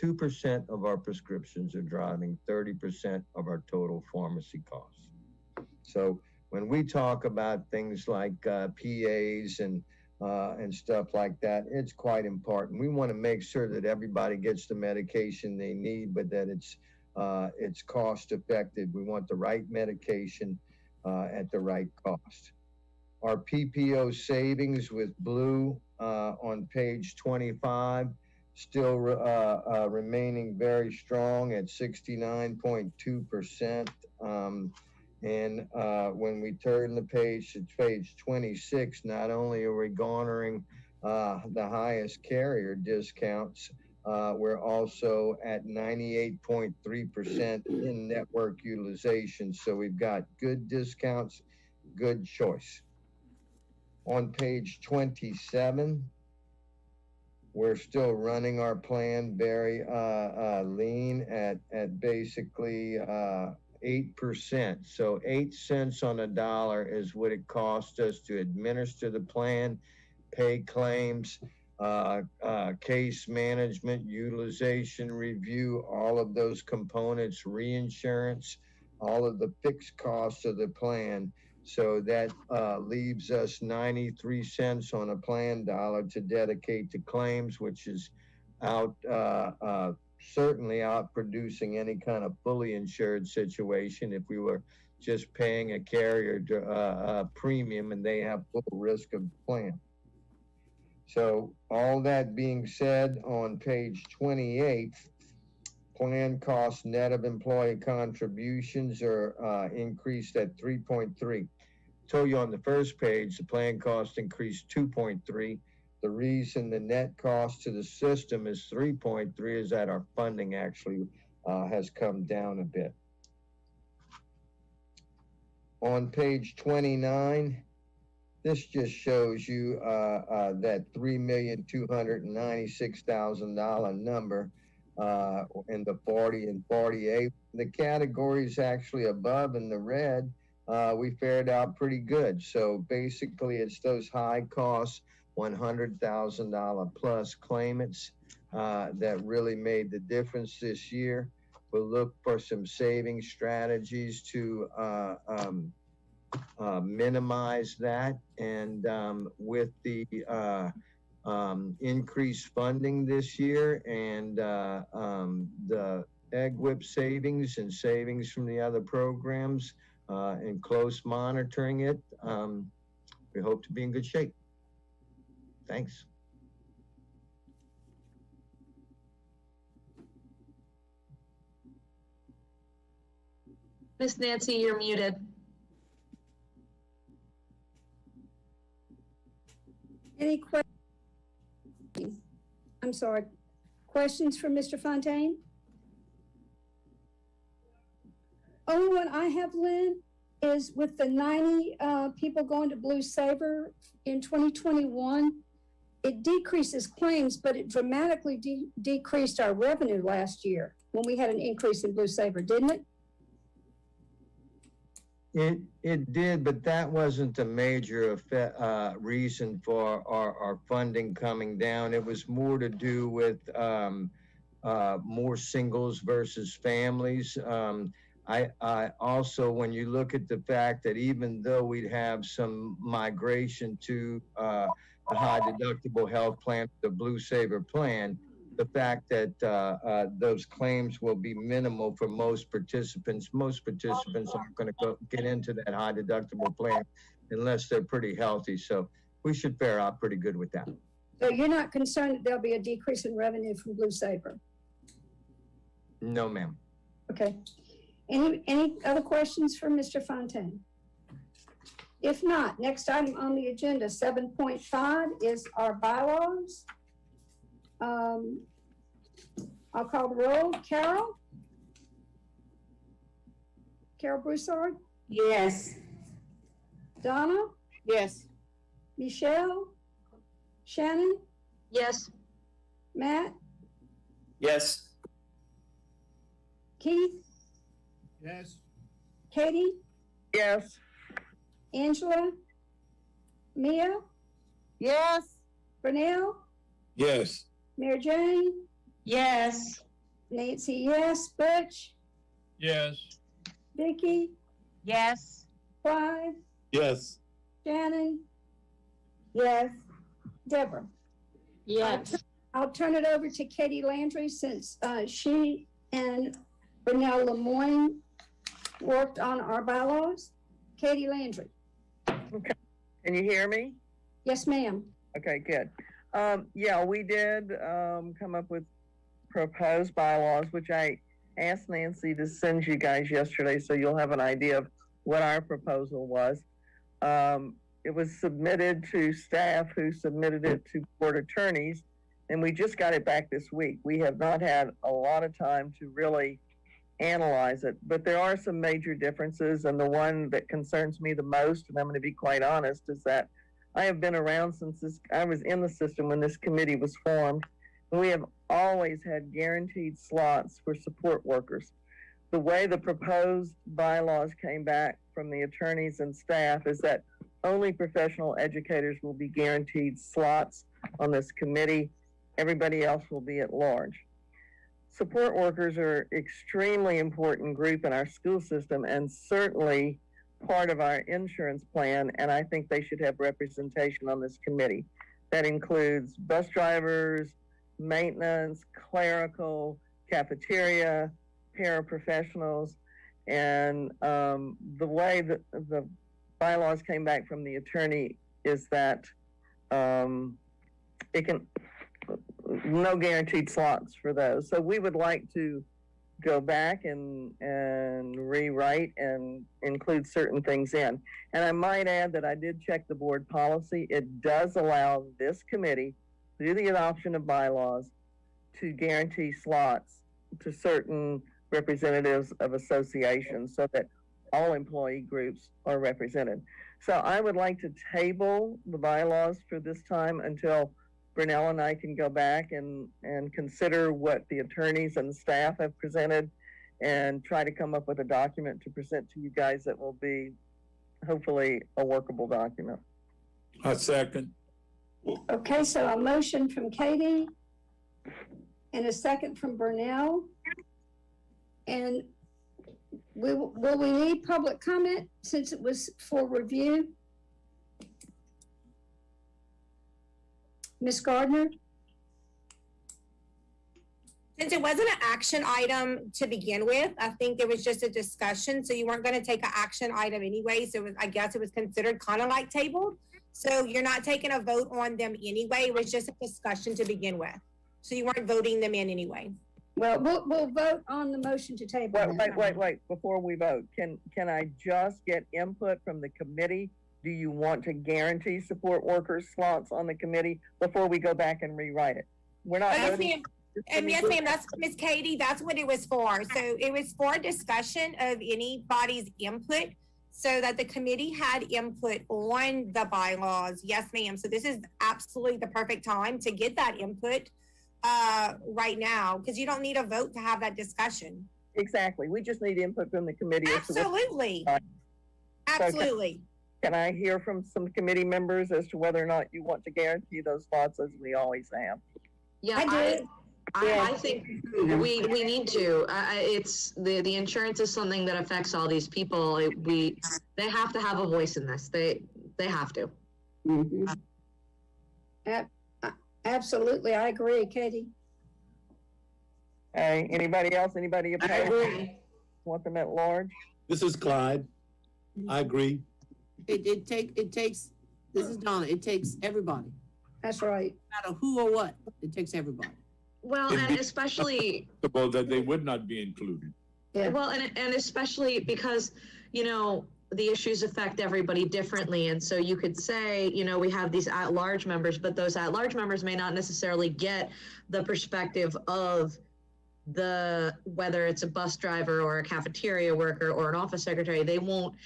2% of our prescriptions are driving 30% of our total pharmacy costs. So when we talk about things like PAs and stuff like that, it's quite important. We want to make sure that everybody gets the medication they need, but that it's cost effective. We want the right medication at the right cost. Our PPO savings with blue on page 25, still remaining very strong at 69.2%. And when we turn the page to page 26, not only are we garnering the highest carrier discounts, we're also at 98.3% in network utilization. So we've got good discounts, good choice. On page 27, we're still running our plan very lean at basically 8%. So 8 cents on a dollar is what it costs us to administer the plan, pay claims, case management, utilization review, all of those components, reinsurance, all of the fixed costs of the plan. So that leaves us 93 cents on a plan dollar to dedicate to claims, which is certainly out producing any kind of fully insured situation if we were just paying a carrier premium and they have full risk of the plan. So all that being said, on page 28, plan costs net of employee contributions are increased at 3.3. Told you on the first page, the plan cost increased 2.3. The reason the net cost to the system is 3.3 is that our funding actually has come down a bit. On page 29, this just shows you that $3,296,000 number in the 40 and 48. The categories actually above in the red, we fared out pretty good. So basically it's those high costs, $100,000 plus claimants that really made the difference this year. We'll look for some saving strategies to minimize that. And with the increased funding this year and the egg whip savings and savings from the other programs and close monitoring it, we hope to be in good shape. Thanks. Miss Nancy, you're muted. Any questions? I'm sorry. Questions for Mr. Fontaine? Only one I have, Lynn, is with the 90 people going to Blue Sabre in 2021, it decreases claims, but it dramatically decreased our revenue last year when we had an increase in Blue Sabre, didn't it? It did, but that wasn't a major reason for our funding coming down. It was more to do with more singles versus families. I also, when you look at the fact that even though we'd have some migration to the high deductible health plan, the Blue Sabre plan, the fact that those claims will be minimal for most participants. Most participants aren't going to get into that high deductible plan unless they're pretty healthy. So we should fare out pretty good with that. So you're not concerned that there'll be a decrease in revenue from Blue Sabre? No, ma'am. Okay. Any other questions for Mr. Fontaine? If not, next item on the agenda, 7.5, is our bylaws. I'll call the roll. Carol Broussard? Yes. Donna, Yes. Michelle, Shannon, Yes. Matt, Yes. Keith, Yes. Katie, Yes. Angela, Mia, Yes. Vernell, Yes. Mary Jane, Yes. Nancy, yes, Butch, Yes. Vicky, Yes. Clive, Yes. Shannon, Yes. Deborah. Yes. I'll turn it over to Katie Landry since she and Brunel Lemoyne worked on our bylaws. Katie Landry. Can you hear me? Yes, ma'am. Okay, good. Yeah, we did come up with proposed bylaws, which I asked Nancy to send you guys yesterday, so you'll have an idea of what our proposal was. It was submitted to staff who submitted it to board attorneys, and we just got it back this week. We have not had a lot of time to really analyze it, but there are some major differences, and the one that concerns me the most, and I'm going to be quite honest, is that I have been around since I was in the system when this committee was formed, and we have always had guaranteed slots for support workers. The way the proposed bylaws came back from the attorneys and staff is that only professional educators will be guaranteed slots on this committee. Everybody else will be at large. Support workers are an extremely important group in our school system and certainly part of our insurance plan, and I think they should have representation on this committee. That includes bus drivers, maintenance, clerical, cafeteria, paraprofessionals, and the way that the bylaws came back from the attorney is that it can, no guaranteed slots for those. So we would like to go back and rewrite and include certain things in. And I might add that I did check the board policy. It does allow this committee, through the adoption of bylaws, to guarantee slots to certain representatives of associations so that all employee groups are represented. So I would like to table the bylaws for this time until Brunel and I can go back and consider what the attorneys and staff have presented and try to come up with a document to present to you guys that will be hopefully a workable document. I second. Okay, so a motion from Katie and a second from Brunel. And will we need public comment since it was for review? Ms. Gardner? Since it wasn't an action item to begin with, I think it was just a discussion. So you weren't going to take an action item anyway. So I guess it was considered kind of like tabled. So you're not taking a vote on them anyway. It was just a discussion to begin with. So you weren't voting them in anyway. Well, we'll vote on the motion to table. Wait, before we vote, can I just get input from the committee? Do you want to guarantee support workers slots on the committee before we go back and rewrite it? We're not voting. And yes, ma'am, that's Ms. Katie, that's what it was for. So it was for discussion of anybody's input so that the committee had input on the bylaws. Yes, ma'am. So this is absolutely the perfect time to get that input right now, because you don't need a vote to have that discussion. Exactly. We just need input from the committee. Absolutely. Absolutely. Can I hear from some committee members as to whether or not you want to guarantee those slots as we always have? Yeah, I think we need to. It's the insurance is something that affects all these people. They have to have a voice in this. They have to. Mm-hmm. Absolutely, I agree, Katie. Hey, anybody else? Anybody opposed? Want them at large? This is Clyde. I agree. It takes, this is Donna, it takes everybody. That's right. No matter who or what, it takes everybody. Well, and especially that they would not be included. Yeah. Well, and especially because, you know, the issues affect everybody differently. And so you could say, you know, we have these at-large members, but those at-large members may not necessarily get the perspective of whether it's a bus driver or a cafeteria worker or an office secretary, they won't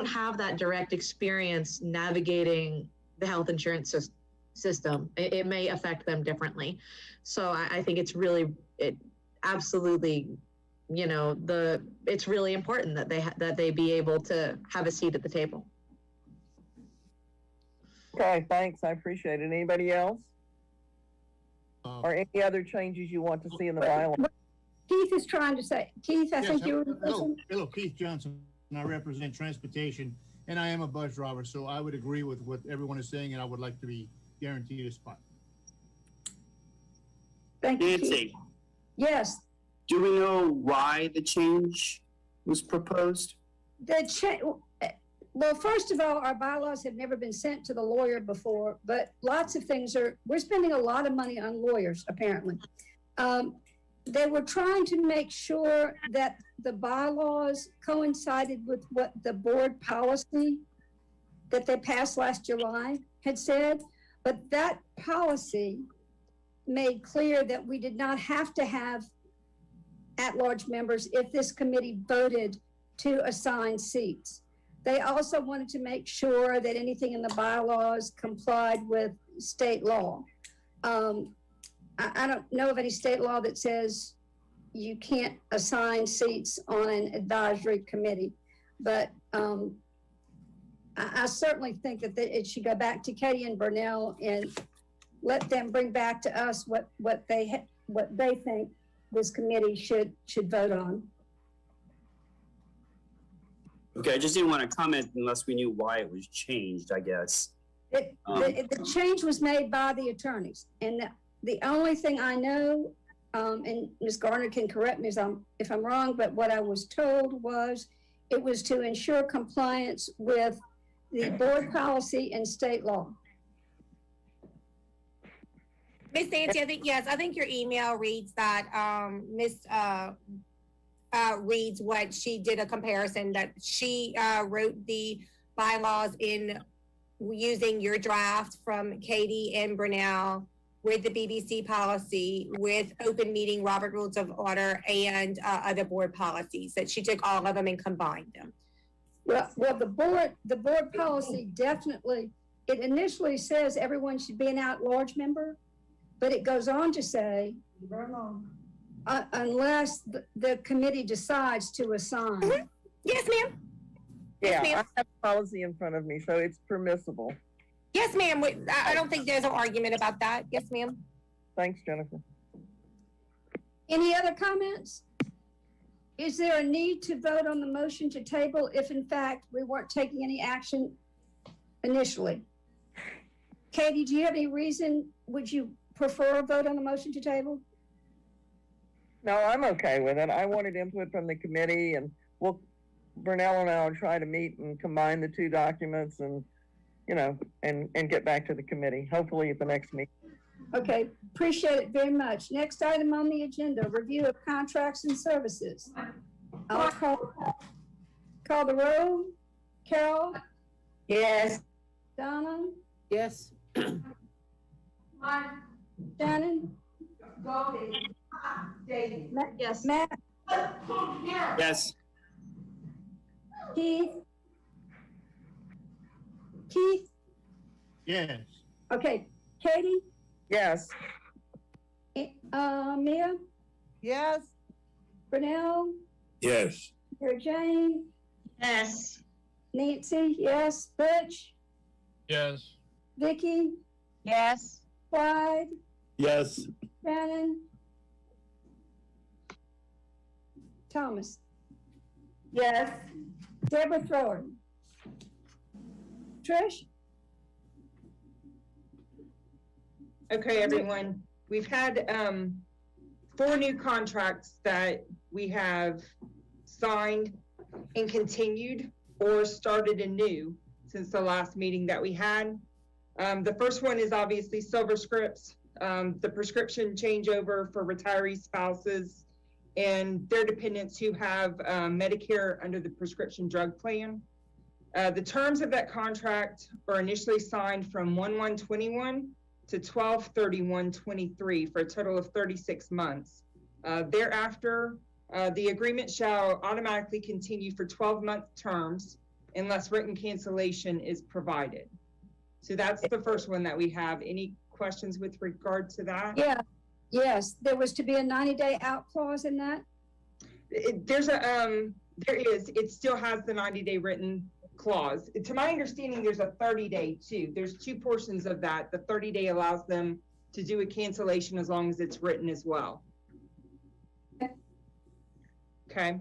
have that direct experience navigating the health insurance system. It may affect them differently. So I think it's absolutely, it's really important that they be able to have a seat at the table. Okay, thanks. I appreciate it. Anybody else? Or any other changes you want to see in the bylaw? Keith is trying to say, Keith, I think you were. Hello, Keith Johnson, and I represent transportation, and I am a bus driver, so I would agree with what everyone is saying, and I would like to be guaranteed a spot. Thank you, Nancy, Keith. Yes. do we know why the change was proposed? Well, first of all, our bylaws have never been sent to the lawyer before, but lots of things we're spending a lot of money on lawyers, apparently. They were trying to make sure that the bylaws coincided with what the board policy that they passed last July had said, but that policy made clear that we did not have to have at-large members if this committee voted to assign seats. They also wanted to make sure that anything in the bylaws complied with state law. I don't know of any state law that says you can't assign seats on an advisory committee, but I certainly think that it should go back to Katie and Burnell and let them bring back to us what they think this committee should vote on. Okay, I just didn't want to comment unless we knew why it was changed, I guess. The change was made by the attorneys, and the only thing I know, and Ms. Garner can correct me if I'm wrong, but what I was told was it was to ensure compliance with the board policy and state law. Miss Nancy, I think your email reads that Miss reads what she did a comparison that she wrote the bylaws in using your draft from Katie and Brunel with the BBC policy, with open meeting, Robert Rules of Order, and other board policies, that she took all of them and combined them. Well, the board policy definitely, it initially says everyone should be an at-large member, but it goes on to say, unless the committee decides to assign. Mm-hmm. Yes, ma'am. Yeah, Yes, ma'am. I have policy in front of me, so it's permissible. Yes, ma'am. I don't think there's an argument about that. Yes, ma'am. Thanks, Jennifer. Any other comments? Is there a need to vote on the motion to table if in fact we weren't taking any action initially? Katie, do you have any reason, would you prefer a vote on the motion to table? No, I'm okay with it. I wanted input from the committee, and Burnell and I will try to meet and combine the two documents and, and get back to the committee, hopefully at the next meeting. Okay, appreciate it very much. Next item on the agenda, review of contracts and services. I'll call the roll. Carol? Yes. Donna? Yes. Shannon? Yes. Matt? Yes. Keith? Keith? Yes. Okay, Katie? Yes. Mia? Yes. Brunel? Yes. Mary Jane? Yes. Nancy? Yes. Butch? Yes. Vicky? Yes. Clyde? Yes. Shannon? Thomas? Yes. Deborah Thrower? Trish? Okay, everyone, we've had 4 new contracts that we have signed and continued or started anew since the last meeting that we had. The first one is obviously Silverscript, the prescription changeover for retiree spouses and their dependents who have Medicare under the prescription drug plan. The terms of that contract are initially signed from 1/1/21 to 12/31/23 for a total of 36 months. Thereafter, the agreement shall automatically continue for 12-month terms unless written cancellation is provided. So that's the first one that we have. Any questions with regard to that? Yeah, yes, there was to be a 90-day out clause in that? There is, it still has the 90-day written clause. To my understanding, there's a 30-day too. There's two portions of that. The 30-day allows them to do a cancellation as long as it's written as well. Okay.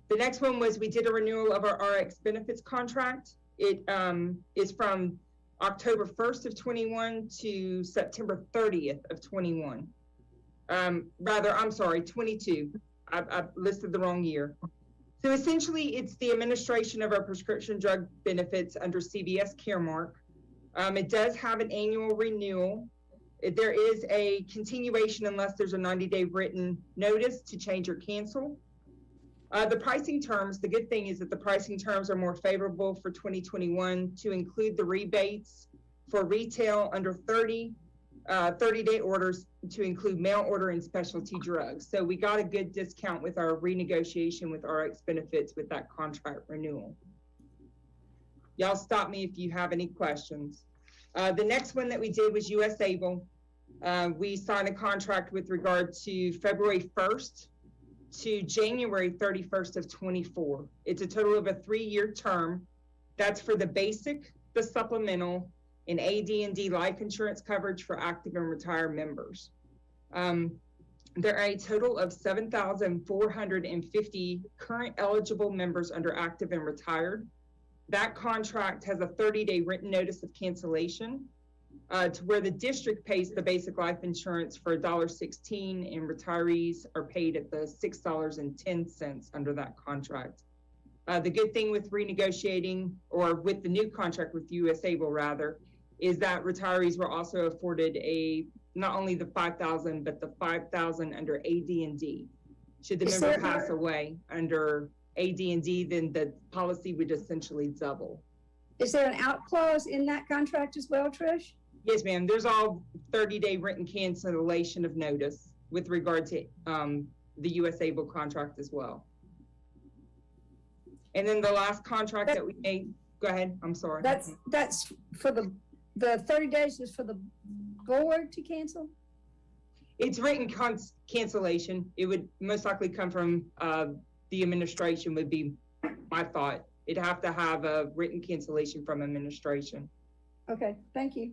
The next one was we did a renewal of our RX benefits contract. It is from October 1st of 21 to September 30th of 21. I'm sorry, 22. I listed the wrong year. So essentially, it's the administration of our prescription drug benefits under CVS Caremark. It does have an annual renewal. There is a continuation unless there's a 90-day written notice to change or cancel. The pricing terms, the good thing is that the pricing terms are more favorable for 2021 to include the rebates for retail under 30-day orders to include mail order and specialty drugs. So we got a good discount with our renegotiation with RX benefits with that contract renewal. Y'all stop me if you have any questions. The next one that we did was US Able. We signed a contract with regard to February 1st to January 31st of 24. It's a total of a 3-year term. That's for the basic, the supplemental, and AD&D life insurance coverage for active and retired members. There are a total of 7,450 current eligible members under active and retired. That contract has a 30-day written notice of cancellation to where the district pays the basic life insurance for $1.16 and retirees are paid at the $6.10 under that contract. The good thing with renegotiating or with the new contract with US Able rather, is that retirees were also afforded not only the $5,000, but the $5,000 under AD&D. Should the member pass away under AD&D, then the policy would essentially double. Is there an out clause in that contract as well, Trish? Yes, ma'am. There's all 30-day written cancellation of notice with regard to the US Able contract as well. And then the last contract that we made, go ahead, I'm sorry. That's for the 30 days is for the board to cancel? It's written cancellation. It would most likely come from the administration would be my thought. It'd have to have a written cancellation from administration. Okay, thank you.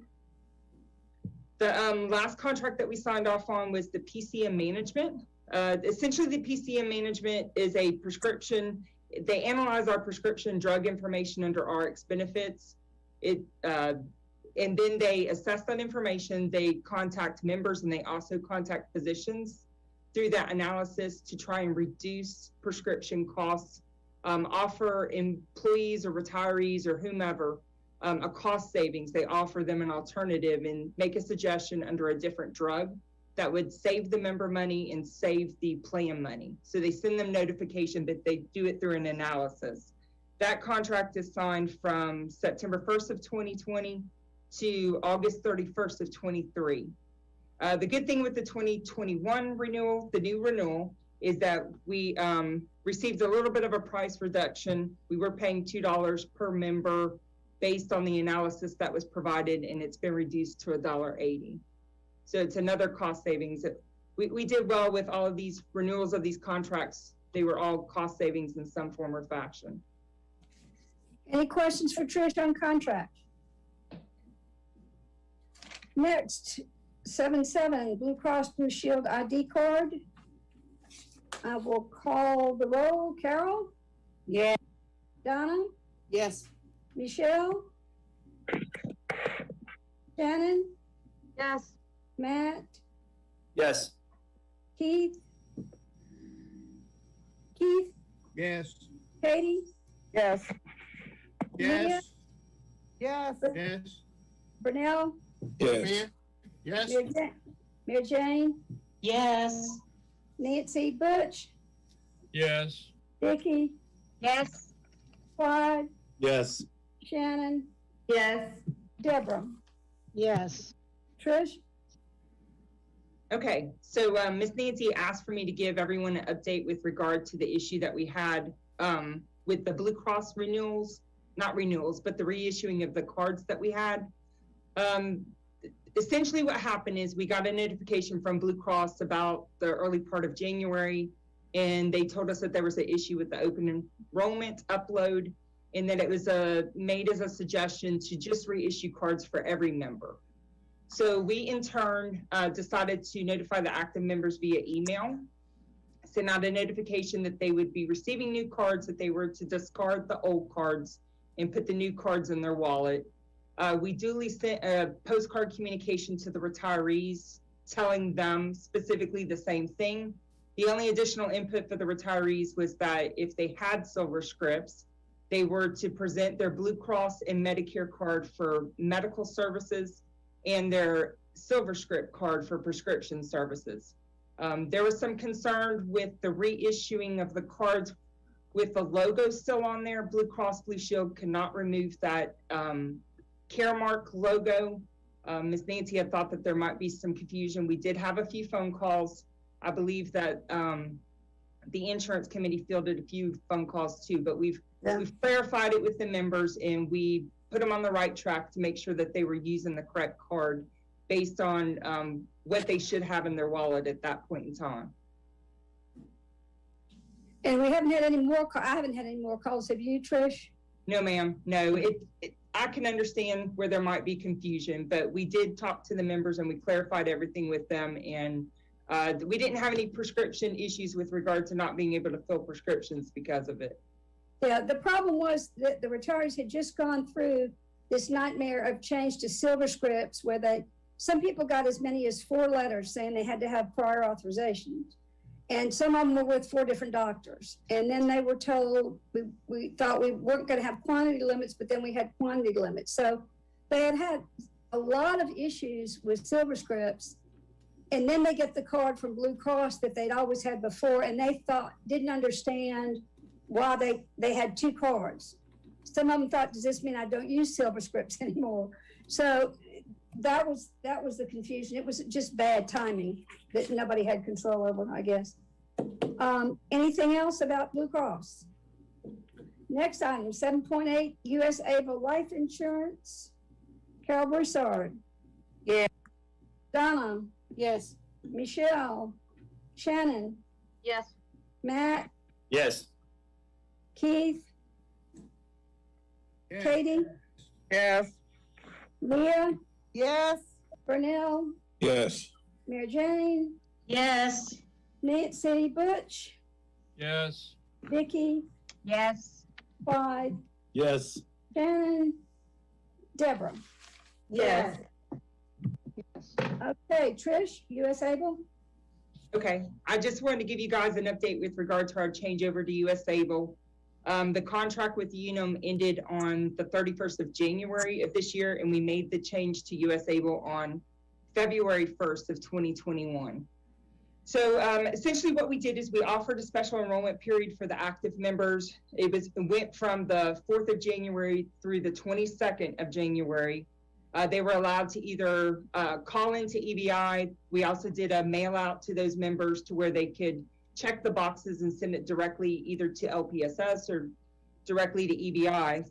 The last contract that we signed off on was the PCM management. Essentially, the PCM management is a prescription. They analyze our prescription drug information under RX benefits. And then they assess that information. They contact members and they also contact physicians through that analysis to try and reduce prescription costs, offer employees or retirees or whomever a cost savings. They offer them an alternative and make a suggestion under a different drug that would save the member money and save the plan money. So they send them notification that they do it through an analysis. That contract is signed from September 1st of 2020 to August 31st of 23. The good thing with the 2021 renewal, the new renewal, is that we received a little bit of a price reduction. We were paying $2 per member based on the analysis that was provided, and it's been reduced to $1.80. So it's another cost savings. We did well with all of these renewals of these contracts. They were all cost savings in some form or fashion. Any questions for Trish on contract? Next, 7.7, Blue Cross Blue Shield ID card. I will call the roll. Carol? Yes. Donna? Yes. Michelle? Shannon? Yes. Matt? Yes. Keith? Keith? Yes. Katie? Yes. Yes. Yes. Yes. Brunel? Yes. Yes. Mary Jane? Yes. Nancy? Butch? Yes. Vicky? Yes. Clyde? Yes. Shannon? Yes. Deborah? Yes. Trish? Okay, so Ms. Nancy asked for me to give everyone an update with regard to the issue that we had with the Blue Cross renewals, not renewals, but the reissuing of the cards that we had. Essentially what happened is we got a notification from Blue Cross about the early part of January, and they told us that there was an issue with the open enrollment upload, and that it was made as a suggestion to just reissue cards for every member. So we in turn decided to notify the active members via email, send out a notification that they would be receiving new cards, that they were to discard the old cards and put the new cards in their wallet. We duly sent a postcard communication to the retirees telling them specifically the same thing. The only additional input for the retirees was that if they had Silverscripts, they were to present their Blue Cross and Medicare card for medical services and their Silverscript card for prescription services. There was some concern with the reissuing of the cards with the logo still on there. Blue Cross Blue Shield cannot remove that Caremark logo. Ms. Nancy had thought that there might be some confusion. We did have a few phone calls. I believe that the insurance committee fielded a few phone calls too, but we've clarified it with the members, and we put them on the right track to make sure that they were using the correct card based on what they should have in their wallet at that point in time. And we haven't had any more, I haven't had any more calls. Have you, Trish? No, ma'am. No, I can understand where there might be confusion, but we did talk to the members and we clarified everything with them, and we didn't have any prescription issues with regard to not being able to fill prescriptions because of it. Yeah, the problem was that the retirees had just gone through this nightmare of change to Silverscripts, where some people got as many as 4 letters saying they had to have prior authorizations. And some of them were with 4 different doctors. And then they were told, we thought we weren't going to have quantity limits, but then we had quantity limits. So they had a lot of issues with Silverscripts. And then they get the card from Blue Cross that they'd always had before, and they didn't understand why they had 2 cards. Some of them thought, does this mean I don't use Silverscripts anymore? So that was the confusion. It was just bad timing that nobody had control over, I guess. Anything else about Blue Cross? Next item, 7.8, US Able Life Insurance. Carol Broussard. Yeah. Donna. Yes. Michelle. Shannon. Yes. Matt. Yes. Keith. Yes. Katie. Yes. Leah. Yes. Burnell. Yes. Mary Jane. Yes. Nancy. Butch. Yes. Vicky. Yes. Clyde. Yes. Shannon. Deborah. Yes. Okay, Trish, US Able. Okay, I just wanted to give you guys an update with regard to our changeover to US Able. The contract with Unum ended on the 31st of January of this year, and we made the change to US Able on February 1st of 2021. So essentially what we did is we offered a special enrollment period for the active members. It went from the 4th of January through the 22nd of January. They were allowed to either call into EBI. We also did a mail out to those members to where they could check the boxes and send it directly either to LPSS or directly to EBI,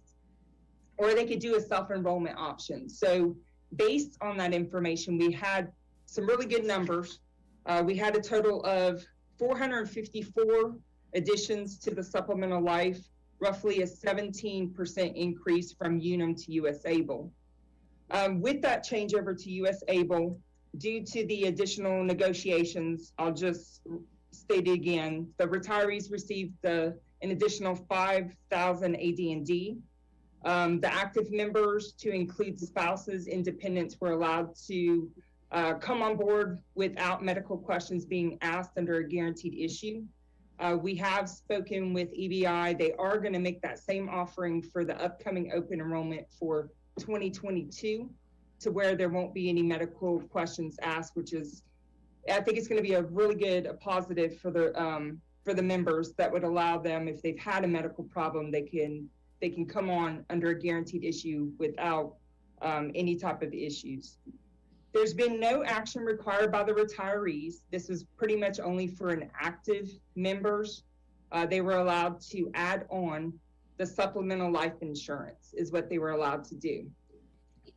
or they could do a self-enrollment option. So based on that information, we had some really good numbers. We had a total of 454 additions to the supplemental life, roughly a 17% increase from Unum to US Able. With that changeover to US Able, due to the additional negotiations, I'll just state it again, the retirees received an additional 5,000 AD&D. The active members, to include spouses, independents, were allowed to come on board without medical questions being asked under a guaranteed issue. We have spoken with EBI. They are going to make that same offering for the upcoming open enrollment for 2022, to where there won't be any medical questions asked, which is, I think it's going to be a really good, a positive for the members that would allow them, if they've had a medical problem, they can come on under a guaranteed issue without any type of issues. There's been no action required by the retirees. This was pretty much only for inactive members. They were allowed to add on the supplemental life insurance is what they were allowed to do.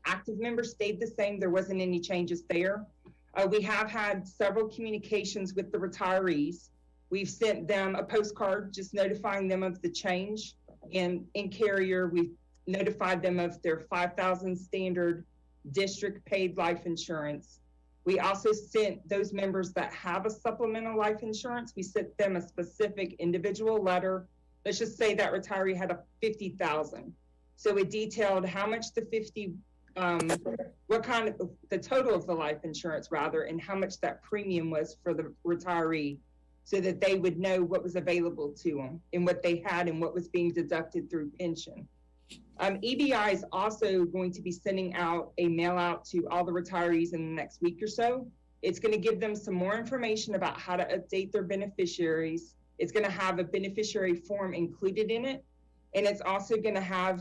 Active members stayed the same. There wasn't any changes there. We have had several communications with the retirees. We've sent them a postcard just notifying them of the change. And in carrier, we've notified them of their 5,000 standard district paid life insurance. We also sent those members that have a supplemental life insurance, we sent them a specific individual letter. Let's just say that retiree had a 50,000. So it detailed how much the 50, what kind of the total of the life insurance rather, and how much that premium was for the retiree, so that they would know what was available to them and what they had and what was being deducted through pension. EBI is also going to be sending out a mail out to all the retirees in the next week or so. It's going to give them some more information about how to update their beneficiaries. It's going to have a beneficiary form included in it. And it's also going to have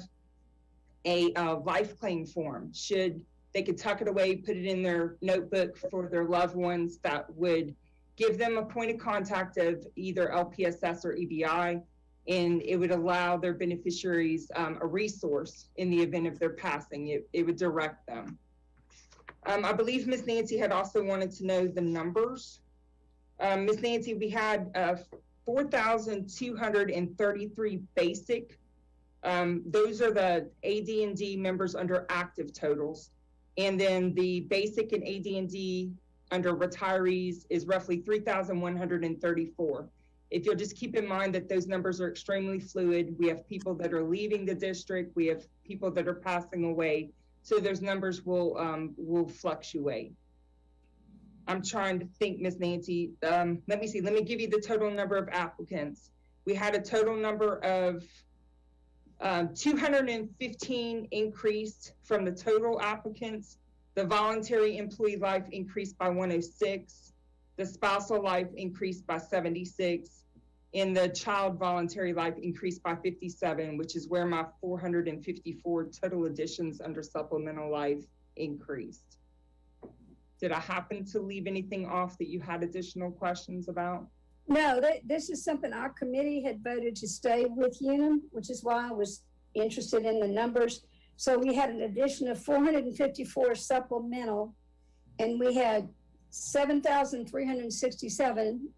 a life claim form. They could tuck it away, put it in their notebook for their loved ones, that would give them a point of contact of either LPSS or EBI. And it would allow their beneficiaries a resource in the event of their passing. It would direct them. I believe Ms. Nancy had also wanted to know the numbers. Ms. Nancy, we had 4,233 basic. Those are the AD&D members under active totals. And then the basic and AD&D under retirees is roughly 3,134. If you'll just keep in mind that those numbers are extremely fluid. We have people that are leaving the district. We have people that are passing away. So those numbers will fluctuate. I'm trying to think, Ms. Nancy. Let me see. Let me give you the total number of applicants. We had a total number of 215 increased from the total applicants. The voluntary employee life increased by 106. The spousal life increased by 76. And the child voluntary life increased by 57, which is where my 454 total additions under supplemental life increased. Did I happen to leave anything off that you had additional questions about? No, this is something our committee had voted to stay with Unum, which is why I was interested in the numbers. So we had an addition of 454 supplemental, and we had 7,367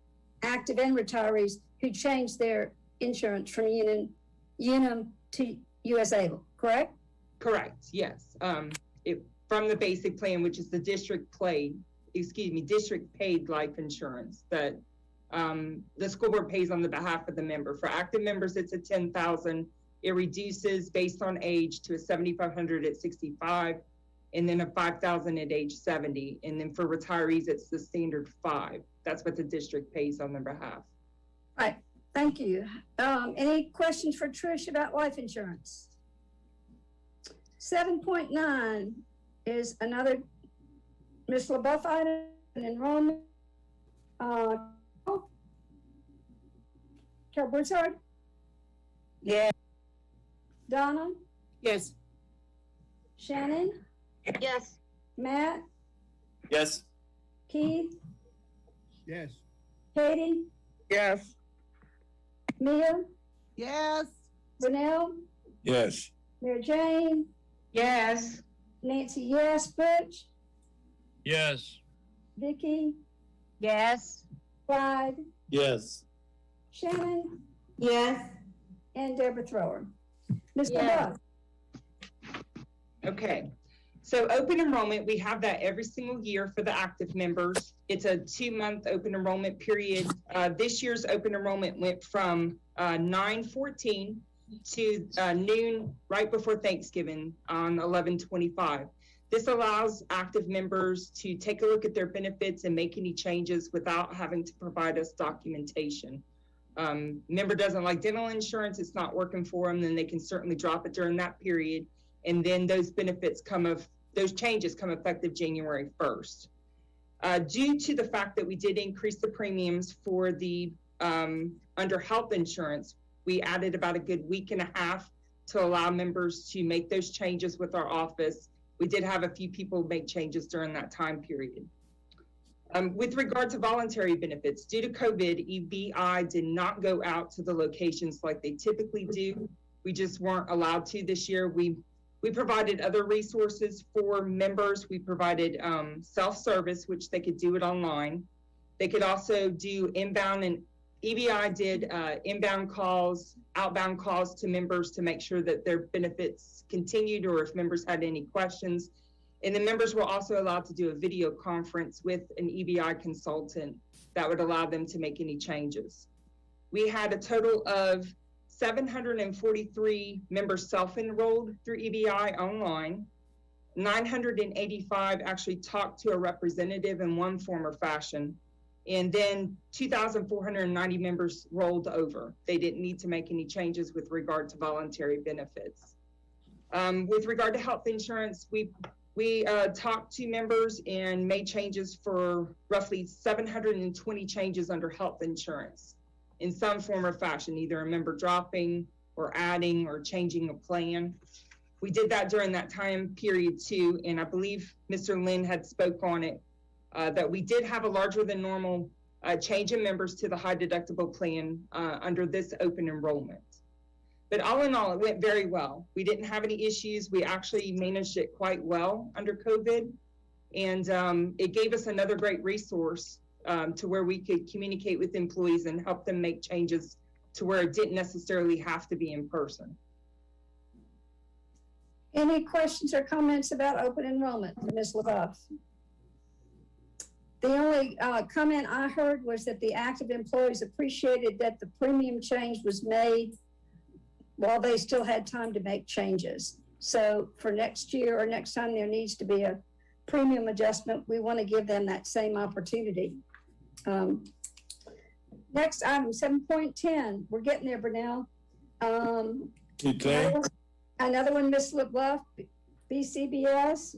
active and retirees who changed their insurance from Unum to US Able, correct? Correct, yes. From the basic plan, which is the district paid life insurance that the school board pays on the behalf of the member. For active members, it's a 10,000. It reduces based on age to a 7,500 at 65, and then a 5,000 at age 70. And then for retirees, it's the standard 5. That's what the district pays on their behalf. All right, thank you. Any questions for Trish about life insurance? 7.9 is another Ms. LaBeouf item, an enrollment. Carol Broussard? Yeah. Donna? Yes. Shannon? Yes. Matt? Yes. Keith? Yes. Katie? Yes. Mia? Yes. Renell? Yes. Mary Jane? Yes. Nancy, yes. Butch? Yes. Vicky? Yes. Clyde? Yes. Shannon? Yes. And Deborah Thrower. Ms. Yes. LaBeouf? Okay, so open enrollment, we have that every single year for the active members. It's a 2-month open enrollment period. This year's open enrollment went from 9/14 to noon right before Thanksgiving on 11/25. This allows active members to take a look at their benefits and make any changes without having to provide us documentation. Member doesn't like dental insurance, it's not working for them, then they can certainly drop it during that period. And then those changes come effective January 1st. Due to the fact that we did increase the premiums for the under health insurance, we added about a good week and a half to allow members to make those changes with our office we did have a few people make changes during that time period. With regard to voluntary benefits, due to COVID, EBI did not go out to the locations like they typically do. We just weren't allowed to this year. We provided other resources for members. We provided self-service, which they could do it online. They could also do inbound, and EBI did inbound calls, outbound calls to members to make sure that their benefits continued, or if members had any questions. And the members were also allowed to do a video conference with an EBI consultant that would allow them to make any changes. We had a total of 743 members self-enrolled through EBI online. 985 actually talked to a representative in one form or fashion. And then 2,490 members rolled over. They didn't need to make any changes with regard to voluntary benefits. With regard to health insurance, we talked to members and made changes for roughly 720 changes under health insurance in some form or fashion, either a member dropping or adding or changing a plan. We did that during that time period too, and I believe Mr. Lynn had spoke on it, that we did have a larger than normal change in members to the high deductible plan under this open enrollment. But all in all, it went very well. We didn't have any issues. We actually managed it quite well under COVID. And it gave us another great resource to where we could communicate with employees and help them make changes to where it didn't necessarily have to be in person. Any questions or comments about open enrollment, Ms. LaBeouf? The only comment I heard was that the active employees appreciated that the premium change was made while they still had time to make changes. So for next year or next time there needs to be a premium adjustment, we want to give them that same opportunity. Next item, 7.10. We're getting there, Burnell. Another one, Ms. LeBeouf, BCBS,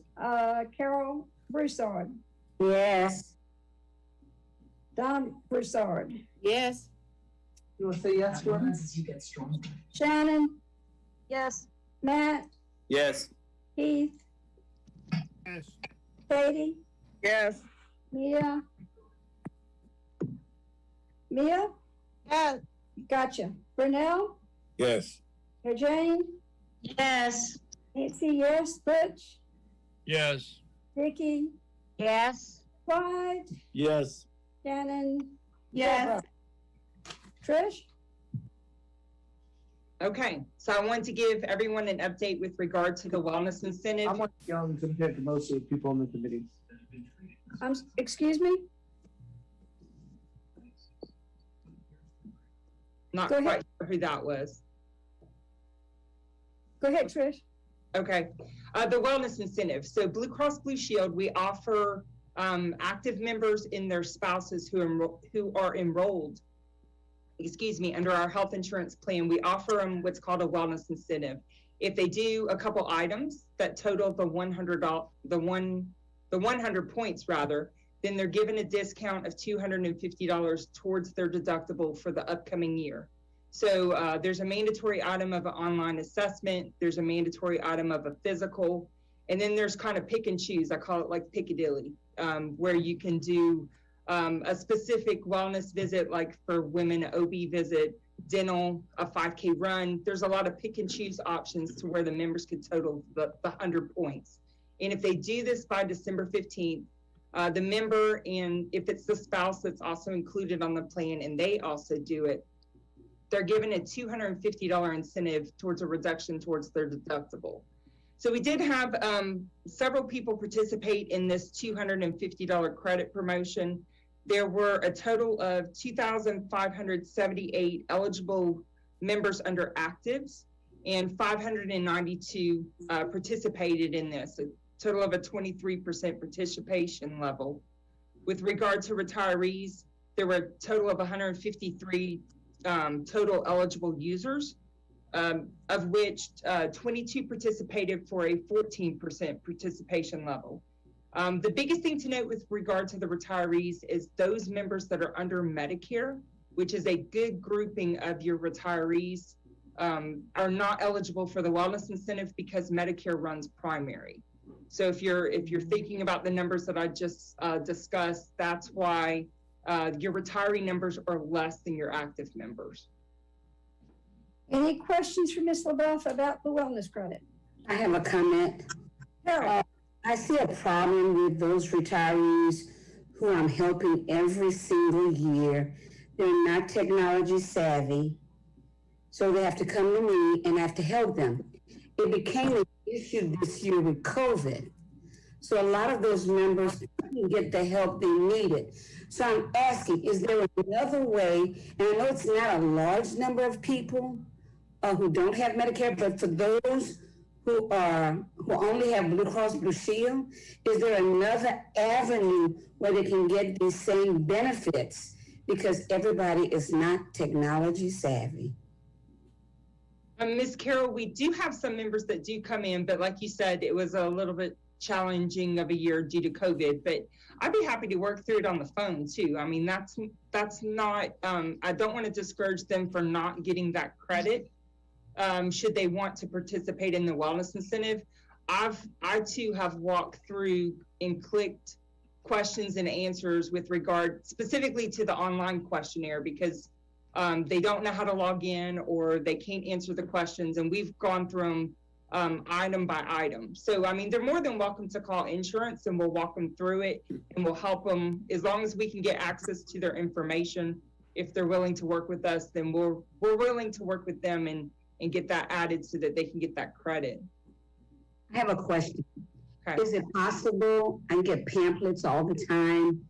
Carol Broussard. Yes. Don Broussard. Yes. You want to say yes, Jordan? Shannon. Yes. Matt. Yes. Keith. Yes. Katie. Yes. Mia. Mia? Yes. Gotcha. Burnell? Yes. Jane? Yes. Nancy, yes. Butch? Yes. Vicky? Yes. Clyde? Yes. Shannon? Yes. Trish? Okay, so I want to give everyone an update with regard to the wellness incentive. I'm young compared to most of the people on the committee. Excuse me? Not Go quite ahead. sure who that was. Go ahead, Trish. Okay, the wellness incentive. So Blue Cross Blue Shield, we offer active members and their spouses who are enrolled, under our health insurance plan. We offer them what's called a wellness incentive. If they do a couple items that total the 100 points rather, then they're given a discount of $250 towards their deductible for the upcoming year. So there's a mandatory item of an online assessment, there's a mandatory item of a physical, and then there's kind of pick and choose. I call it like Piccadilly, where you can do a specific wellness visit, like for women, an OB visit, dental, a 5K run. There's a lot of pick and choose options to where the members could total the 100 points. And if they do this by December 15th, the member, and if it's the spouse that's also included on the plan and they also do it, they're given a $250 incentive towards a reduction towards their deductible. So we did have several people participate in this $250 credit promotion. There were a total of 2,578 eligible members under actives, and 592 participated in this, a total of a 23% participation level. With regard to retirees, there were a total of 153 total eligible users, of which 22 participated for a 14% participation level. The biggest thing to note with regard to the retirees is those members that are under Medicare, which is a good grouping of your retirees, are not eligible for the wellness incentive because Medicare runs primary. So if you're thinking about the numbers that I just discussed, that's why your retiree numbers are less than your active members. Any questions for Ms. LaBeouf about the wellness credit? I have a comment. I see a problem with those retirees who I'm helping every single year. They're not technology savvy, so they have to come to me and I have to help them. It became an issue this year with COVID. So a lot of those members didn't get the help they needed. So I'm asking, is there another way? And I know it's not a large number of people who don't have Medicare, but for those who only have Blue Cross Blue Shield, is there another avenue where they can get these same benefits? Because everybody is not technology savvy. Ms. Carroll, we do have some members that do come in, but like you said, it was a little bit challenging of a year due to COVID, but I'd be happy to work through it on the phone too. I mean, that's not, I don't want to discourage them for not getting that credit. Should they want to participate in the wellness incentive. I too have walked through and clicked questions and answers with regard specifically to the online questionnaire because they don't know how to log in or they can't answer the questions, and we've gone through them item by item. So, I mean, they're more than welcome to call insurance and we'll walk them through it and we'll help them as long as we can get access to their information. If they're willing to work with us, then we're willing to work with them and get that added so that they can get that credit. I have a question. Okay. Is it possible, I get pamphlets all the time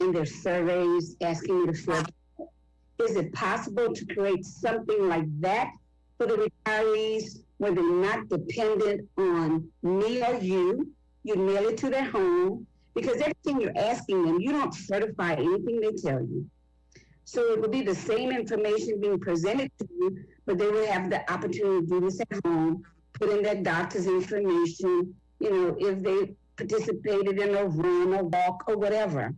in their surveys asking me to fill. Is it possible to create something like that for the retirees where they're not dependent on me or you? You mail it to their home because everything you're asking them, you don't certify anything they tell you. So it would be the same information being presented to you, but they would have the opportunity to do this at home, put in their doctor's information, you know, if they participated in a run or walk or whatever,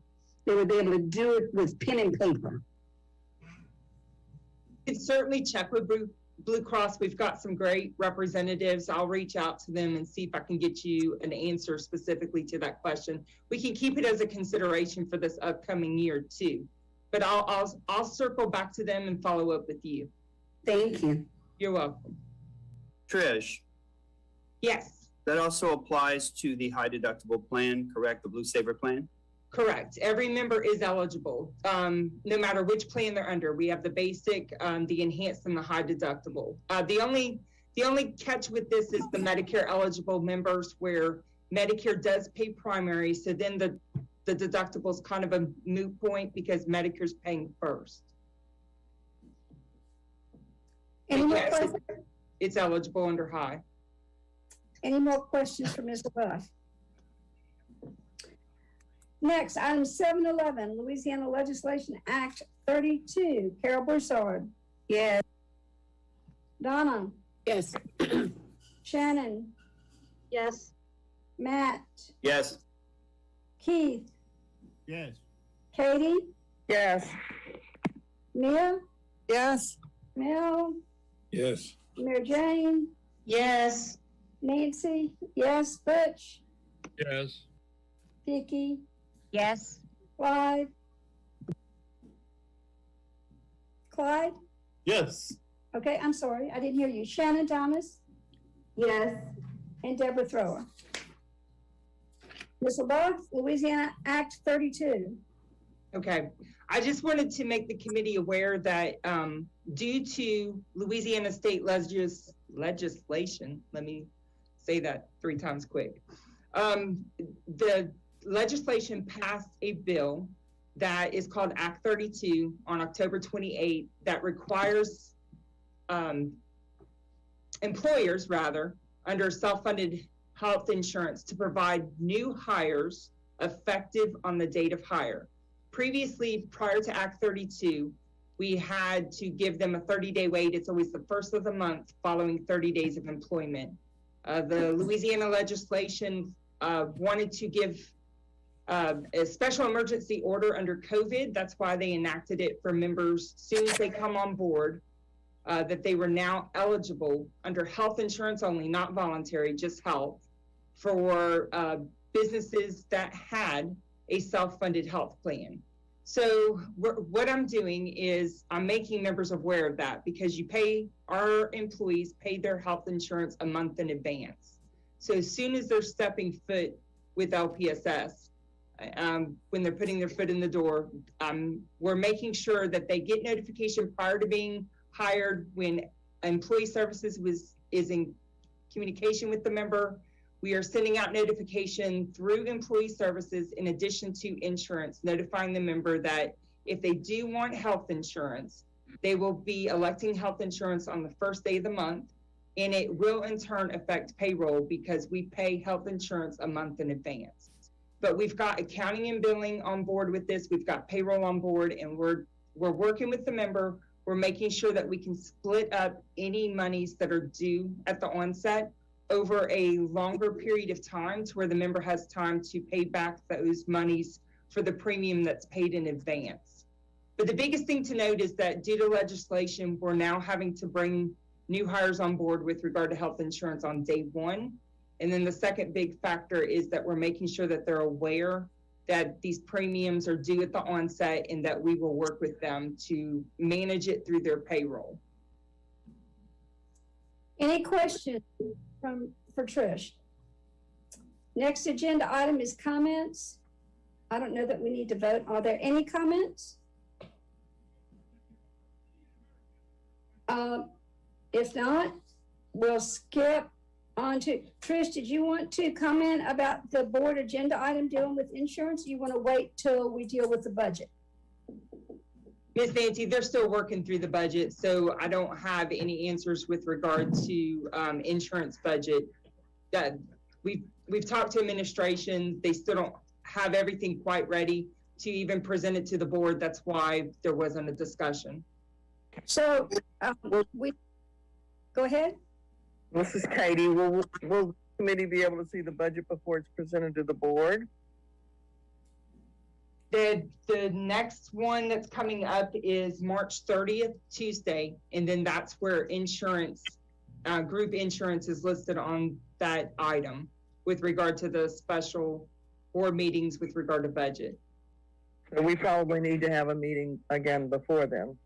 they would be able to do it with pen and paper. You can certainly check with Blue Cross. We've got some great representatives. I'll reach out to them and see if I can get you an answer specifically to that question. We can keep it as a consideration for this upcoming year too. But I'll circle back to them and follow up with you. Thank you. You're welcome. Trish, Yes, that also applies to the high deductible plan, correct? The Blue Saver plan? correct. Every member is eligible, no matter which plan they're under. We have the basic, the enhanced, and the high deductible. The only catch with this is the Medicare eligible members where Medicare does pay primary. So then the deductible is kind of a moot point because Medicare's paying first. Any more Yes, questions? it's eligible under high. Any more questions for Ms. LaBeouf? Next, item 711, Louisiana Legislation Act 32. Carol Broussard. Yes. Donna. Yes. Shannon. Yes. Matt. Yes. Keith. Yes. Katie. Yes. Mia. Yes. Mel. Yes. Mary Jane. Yes. Nancy. Yes. Butch. Yes. Vicky. Yes. Clyde. Clyde. Yes. Okay, I'm sorry, I didn't hear you. Shannon Thomas Yes. and Deborah Thrower. Ms. LaBeouf, Louisiana Act 32. Okay, I just wanted to make the committee aware that due to Louisiana state legislation, let me say that 3 times quick. The legislation passed a bill that is called Act 32 on October 28 that requires employers under self-funded health insurance to provide new hires effective on the date of hire. Previously, prior to Act 32, we had to give them a 30-day wait. It's always the first of the month following 30 days of employment. The Louisiana legislation wanted to give a special emergency order under COVID. That's why they enacted it for members as soon as they come on board, that they were now eligible under health insurance only, not voluntary, just health, for businesses that had a self-funded health plan. So what I'm doing is I'm making members aware of that, because our employees pay their health insurance a month in advance. So as soon as they're stepping foot with LPSS, when they're putting their foot in the door, we're making sure that they get notification prior to being hired. When employee services is in communication with the member, we are sending out notification through employee services in addition to insurance, notifying the member that if they do want health insurance, they will be electing health insurance on the first day of the month, and it will in turn affect payroll because we pay health insurance a month in advance. But we've got accounting and billing on board with this. We've got payroll on board, and we're working with the member. We're making sure that we can split up any monies that are due at the onset over a longer period of time, to where the member has time to pay back those monies for the premium that's paid in advance. But the biggest thing to note is that due to legislation, we're now having to bring new hires on board with regard to health insurance on day one. And then the second big factor is that we're making sure that they're aware that these premiums are due at the onset, and that we will work with them to manage it through their payroll. Any questions for Trish? Next agenda item is comments. I don't know that we need to vote. Are there any comments? If not, we'll skip on to Trish. Did you want to comment about the board agenda item dealing with insurance? Or you want to wait till we deal with the budget? Ms. Nancy, they're still working through the budget, so I don't have any answers with regard to insurance budget. We've talked to administration. They still don't have everything quite ready to even present it to the board. That's why there wasn't a discussion. So we go ahead. This is Katie. Will the committee be able to see the budget before it's presented to the board? The next one that's coming up is March 30th, Tuesday, and then that's where insurance, group insurance is listed on that item with regard to the special board meetings with regard to budget. So we probably need to have a meeting again before then.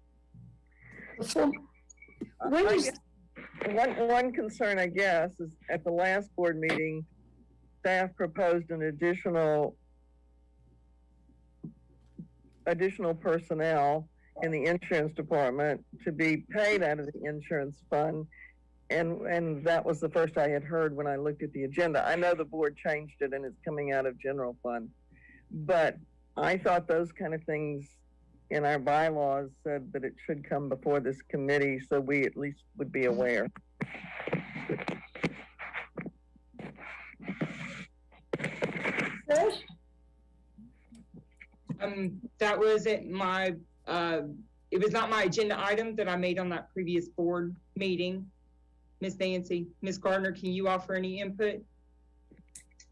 One concern, I guess, is at the last board meeting, staff proposed an additional personnel in the insurance department to be paid out of the insurance fund. And that was the first I had heard when I looked at the agenda. I know the board changed it and it's coming out of general fund, but I thought those kind of things in our bylaws said that it should come before this committee, so we at least would be aware. That was it was not my agenda item that I made on that previous board meeting. Ms. Nancy, Ms. Gardner, can you offer any input?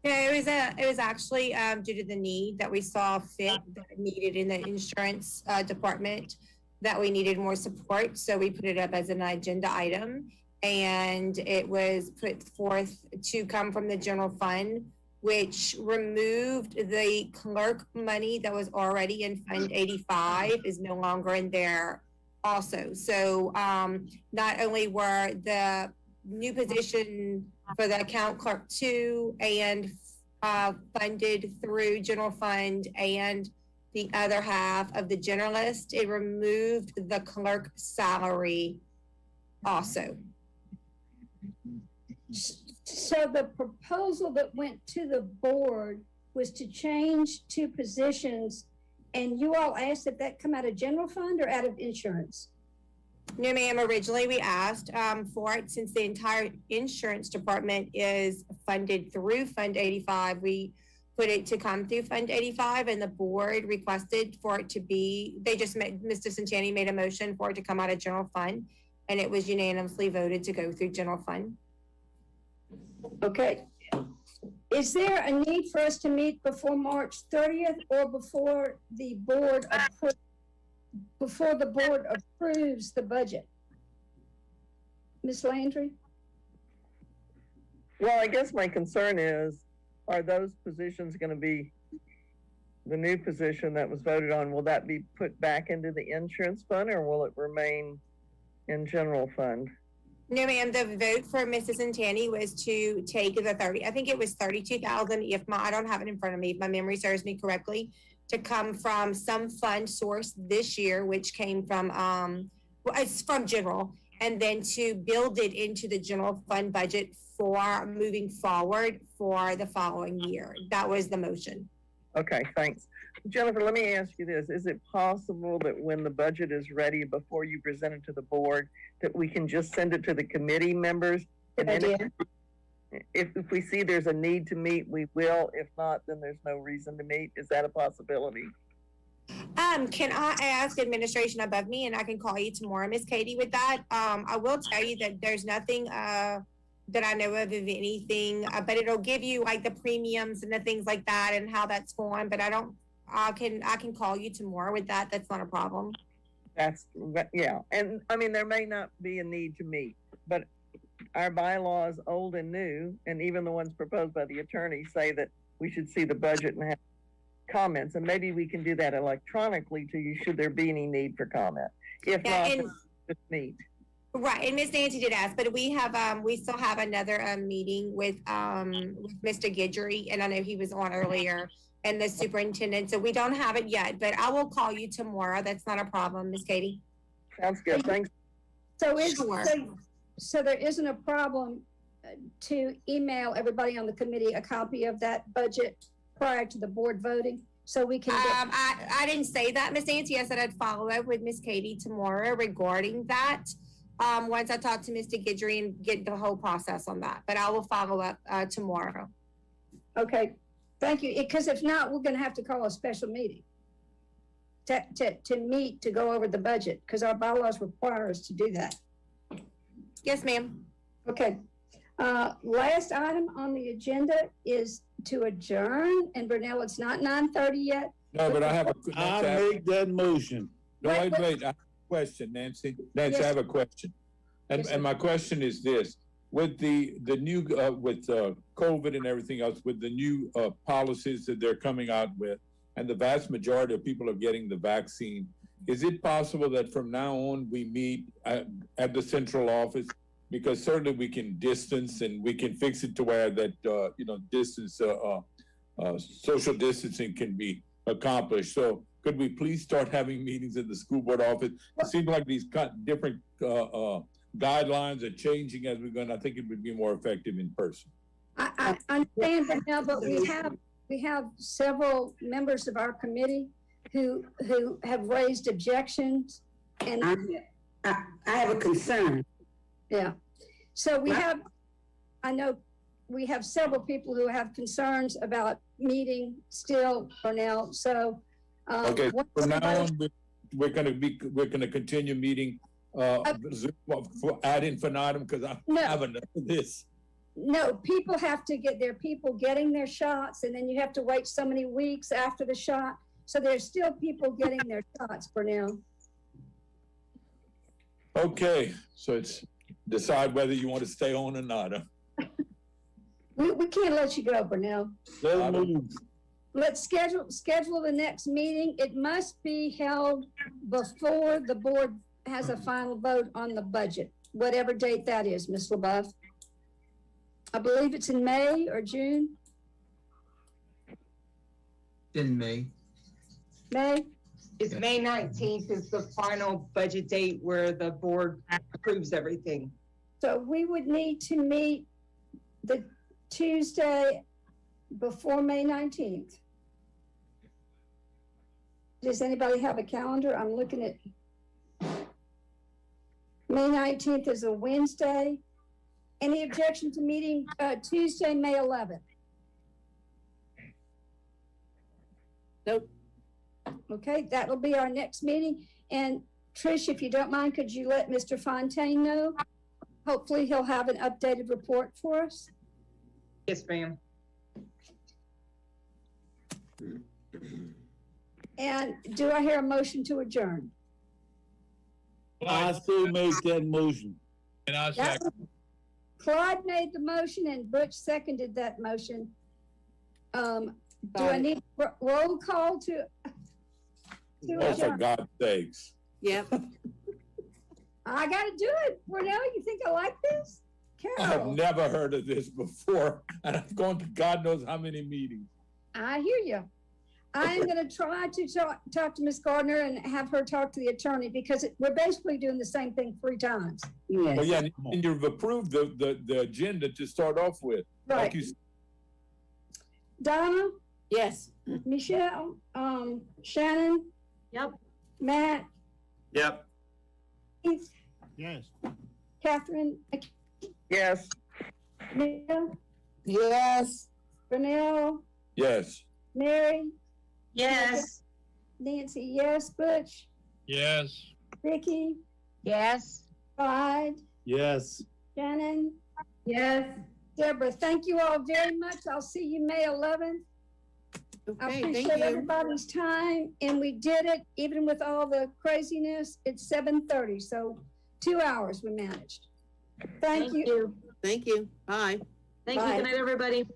Yeah, it was actually due to the need that we saw fit that needed in the insurance department, that we needed more support. So we put it up as an agenda item, and it was put forth to come from the general fund, which removed the clerk money that was already in Fund 85 is no longer in there also. So not only were the new position for the account clerk 2 and funded through general fund, and the other half of the generalist, it removed the clerk salary also. So the proposal that went to the board was to change 2 positions, and you all asked if that come out of general fund or out of insurance? No, ma'am. Originally, we asked for it, since the entire insurance department is funded through Fund 85. We put it to come through Fund 85, and the board requested for it to be, Mr. Sanchani made a motion for it to come out of general fund, and it was unanimously voted to go through general fund. Okay. Is there a need for us to meet before March 30th or before the board approves the budget? Ms. Landry? Well, I guess my concern is, are those positions going to be the new position that was voted on? Will that be put back into the insurance fund, or will it remain in general fund? No, ma'am, the vote for Mrs. Antani was to take the 30, I think it was 32,000, I don't have it in front of me, if my memory serves me correctly, to come from some fund source this year, which came from, well, it's from general, and then to build it into the general fund budget for moving forward for the following year. That was the motion. Okay, thanks. Jennifer, let me ask you this. Is it possible that when the budget is ready, before you present it to the board, that we can just send it to the committee members? And then if we see there's a need to meet, we will. If not, then there's no reason to meet. Is that a possibility? Can I ask administration above me, and I can call you tomorrow, Miss Katie, with that? I will tell you that there's nothing that I know of anything, but it'll give you like the premiums and the things like that and how that's going. But I can call you tomorrow with that. That's not a problem. Yeah. And I mean, there may not be a need to meet, but our bylaws, old and new, and even the ones proposed by the attorney, say that we should see the budget and have comments. And maybe we can do that electronically to you should there be any need for comment. If not, just meet. Right, and Miss Nancy did ask, but we still have another meeting with Mr. Guidry, and I know he was on earlier, and the superintendent. So we don't have it yet, but I will call you tomorrow. That's not a problem, Miss Katie. Sounds good. Thanks. So there isn't a problem to email everybody on the committee a copy of that budget prior to the board voting, so we can. I didn't say that, Miss Nancy. I said I'd follow up with Miss Katie tomorrow regarding that. Once I talk to Mr. Guidry and get the whole process on that, but I will follow up tomorrow. Okay, thank you. Because if not, we're going to have to call a special meeting to meet to go over the budget, because our bylaws require us to do that. Yes, ma'am. Okay. Last item on the agenda is to adjourn, and Burnell, it's not 9:30 yet. No, but I have I make that motion. No, wait. Question, Nancy. Nancy, yes. I have a question, and my question is this: with the new with COVID and everything else, with the new policies that they're coming out with, and the vast majority of people are getting the vaccine, is it possible that from now on we meet at the central office? Because certainly we can distance and we can fix it to where that distance, social distancing can be accomplished. So could we please start having meetings in the school board office? It seems like these different guidelines are changing as we're going. I think it would be more effective in person. I understand that now, but we have several members of our committee who have raised objections, and I have a concern. Yeah. So I know we have several people who have concerns about meeting still, Cornell. So okay, from now on, we're going to continue meeting ad infinitum, because I have enough of this. No, people have to get their people getting their shots, and then you have to wait so many weeks after the shot. So there's still people getting their shots for now. Okay, so it's decide whether you want to stay on or not. We can't let you go, Burnell. Let's schedule the next meeting. It must be held before the board has a final vote on the budget, whatever date that is, Ms. LaBeouf. I believe it's in May or June. In May. May? It's May 19th is the final budget date where the board approves everything. So we would need to meet the Tuesday before May 19th. Does anybody have a calendar? I'm looking at May 19th is a Wednesday. Any objection to meeting Tuesday, May 11th? Nope. Okay, that'll be our next meeting. And Trish, if you don't mind, could you let Mr. Fontaine know? Hopefully he'll have an updated report for us. Yes, ma'am. And do I hear a motion to adjourn? I still make that motion. And I second. Claude made the motion and Butch seconded that motion. Do I need roll call to Oh, for God's sakes. Yep. I gotta do it. Cornell, you think I like this? I've Carol, never heard of this before, and I've gone to God knows how many meetings. I hear you. I am gonna try to talk to Ms. Gardner and have her talk to the attorney because we're basically doing the same thing 3 times. Yes. Well, yeah, and you've approved the agenda to start off with. Right. Like you said. Donna, Yes. Michelle, Shannon, Yep. Matt, Yep. Keith, Yes. Catherine, Yes. Neil, Yes. Renell, Yes. Mary, Yes. Nancy, yes, Butch, Yes. Vicky, Yes. Clyde, Yes. Shannon, Yes. Deborah. Thank you all very much. I'll see you May 11th. I Okay, appreciate thank you. everybody's time, and we did it, even with all the craziness. It's 7:30, so 2 hours we managed. Thank you. Thank you. Bye. Thank you. Bye. Good night, everybody.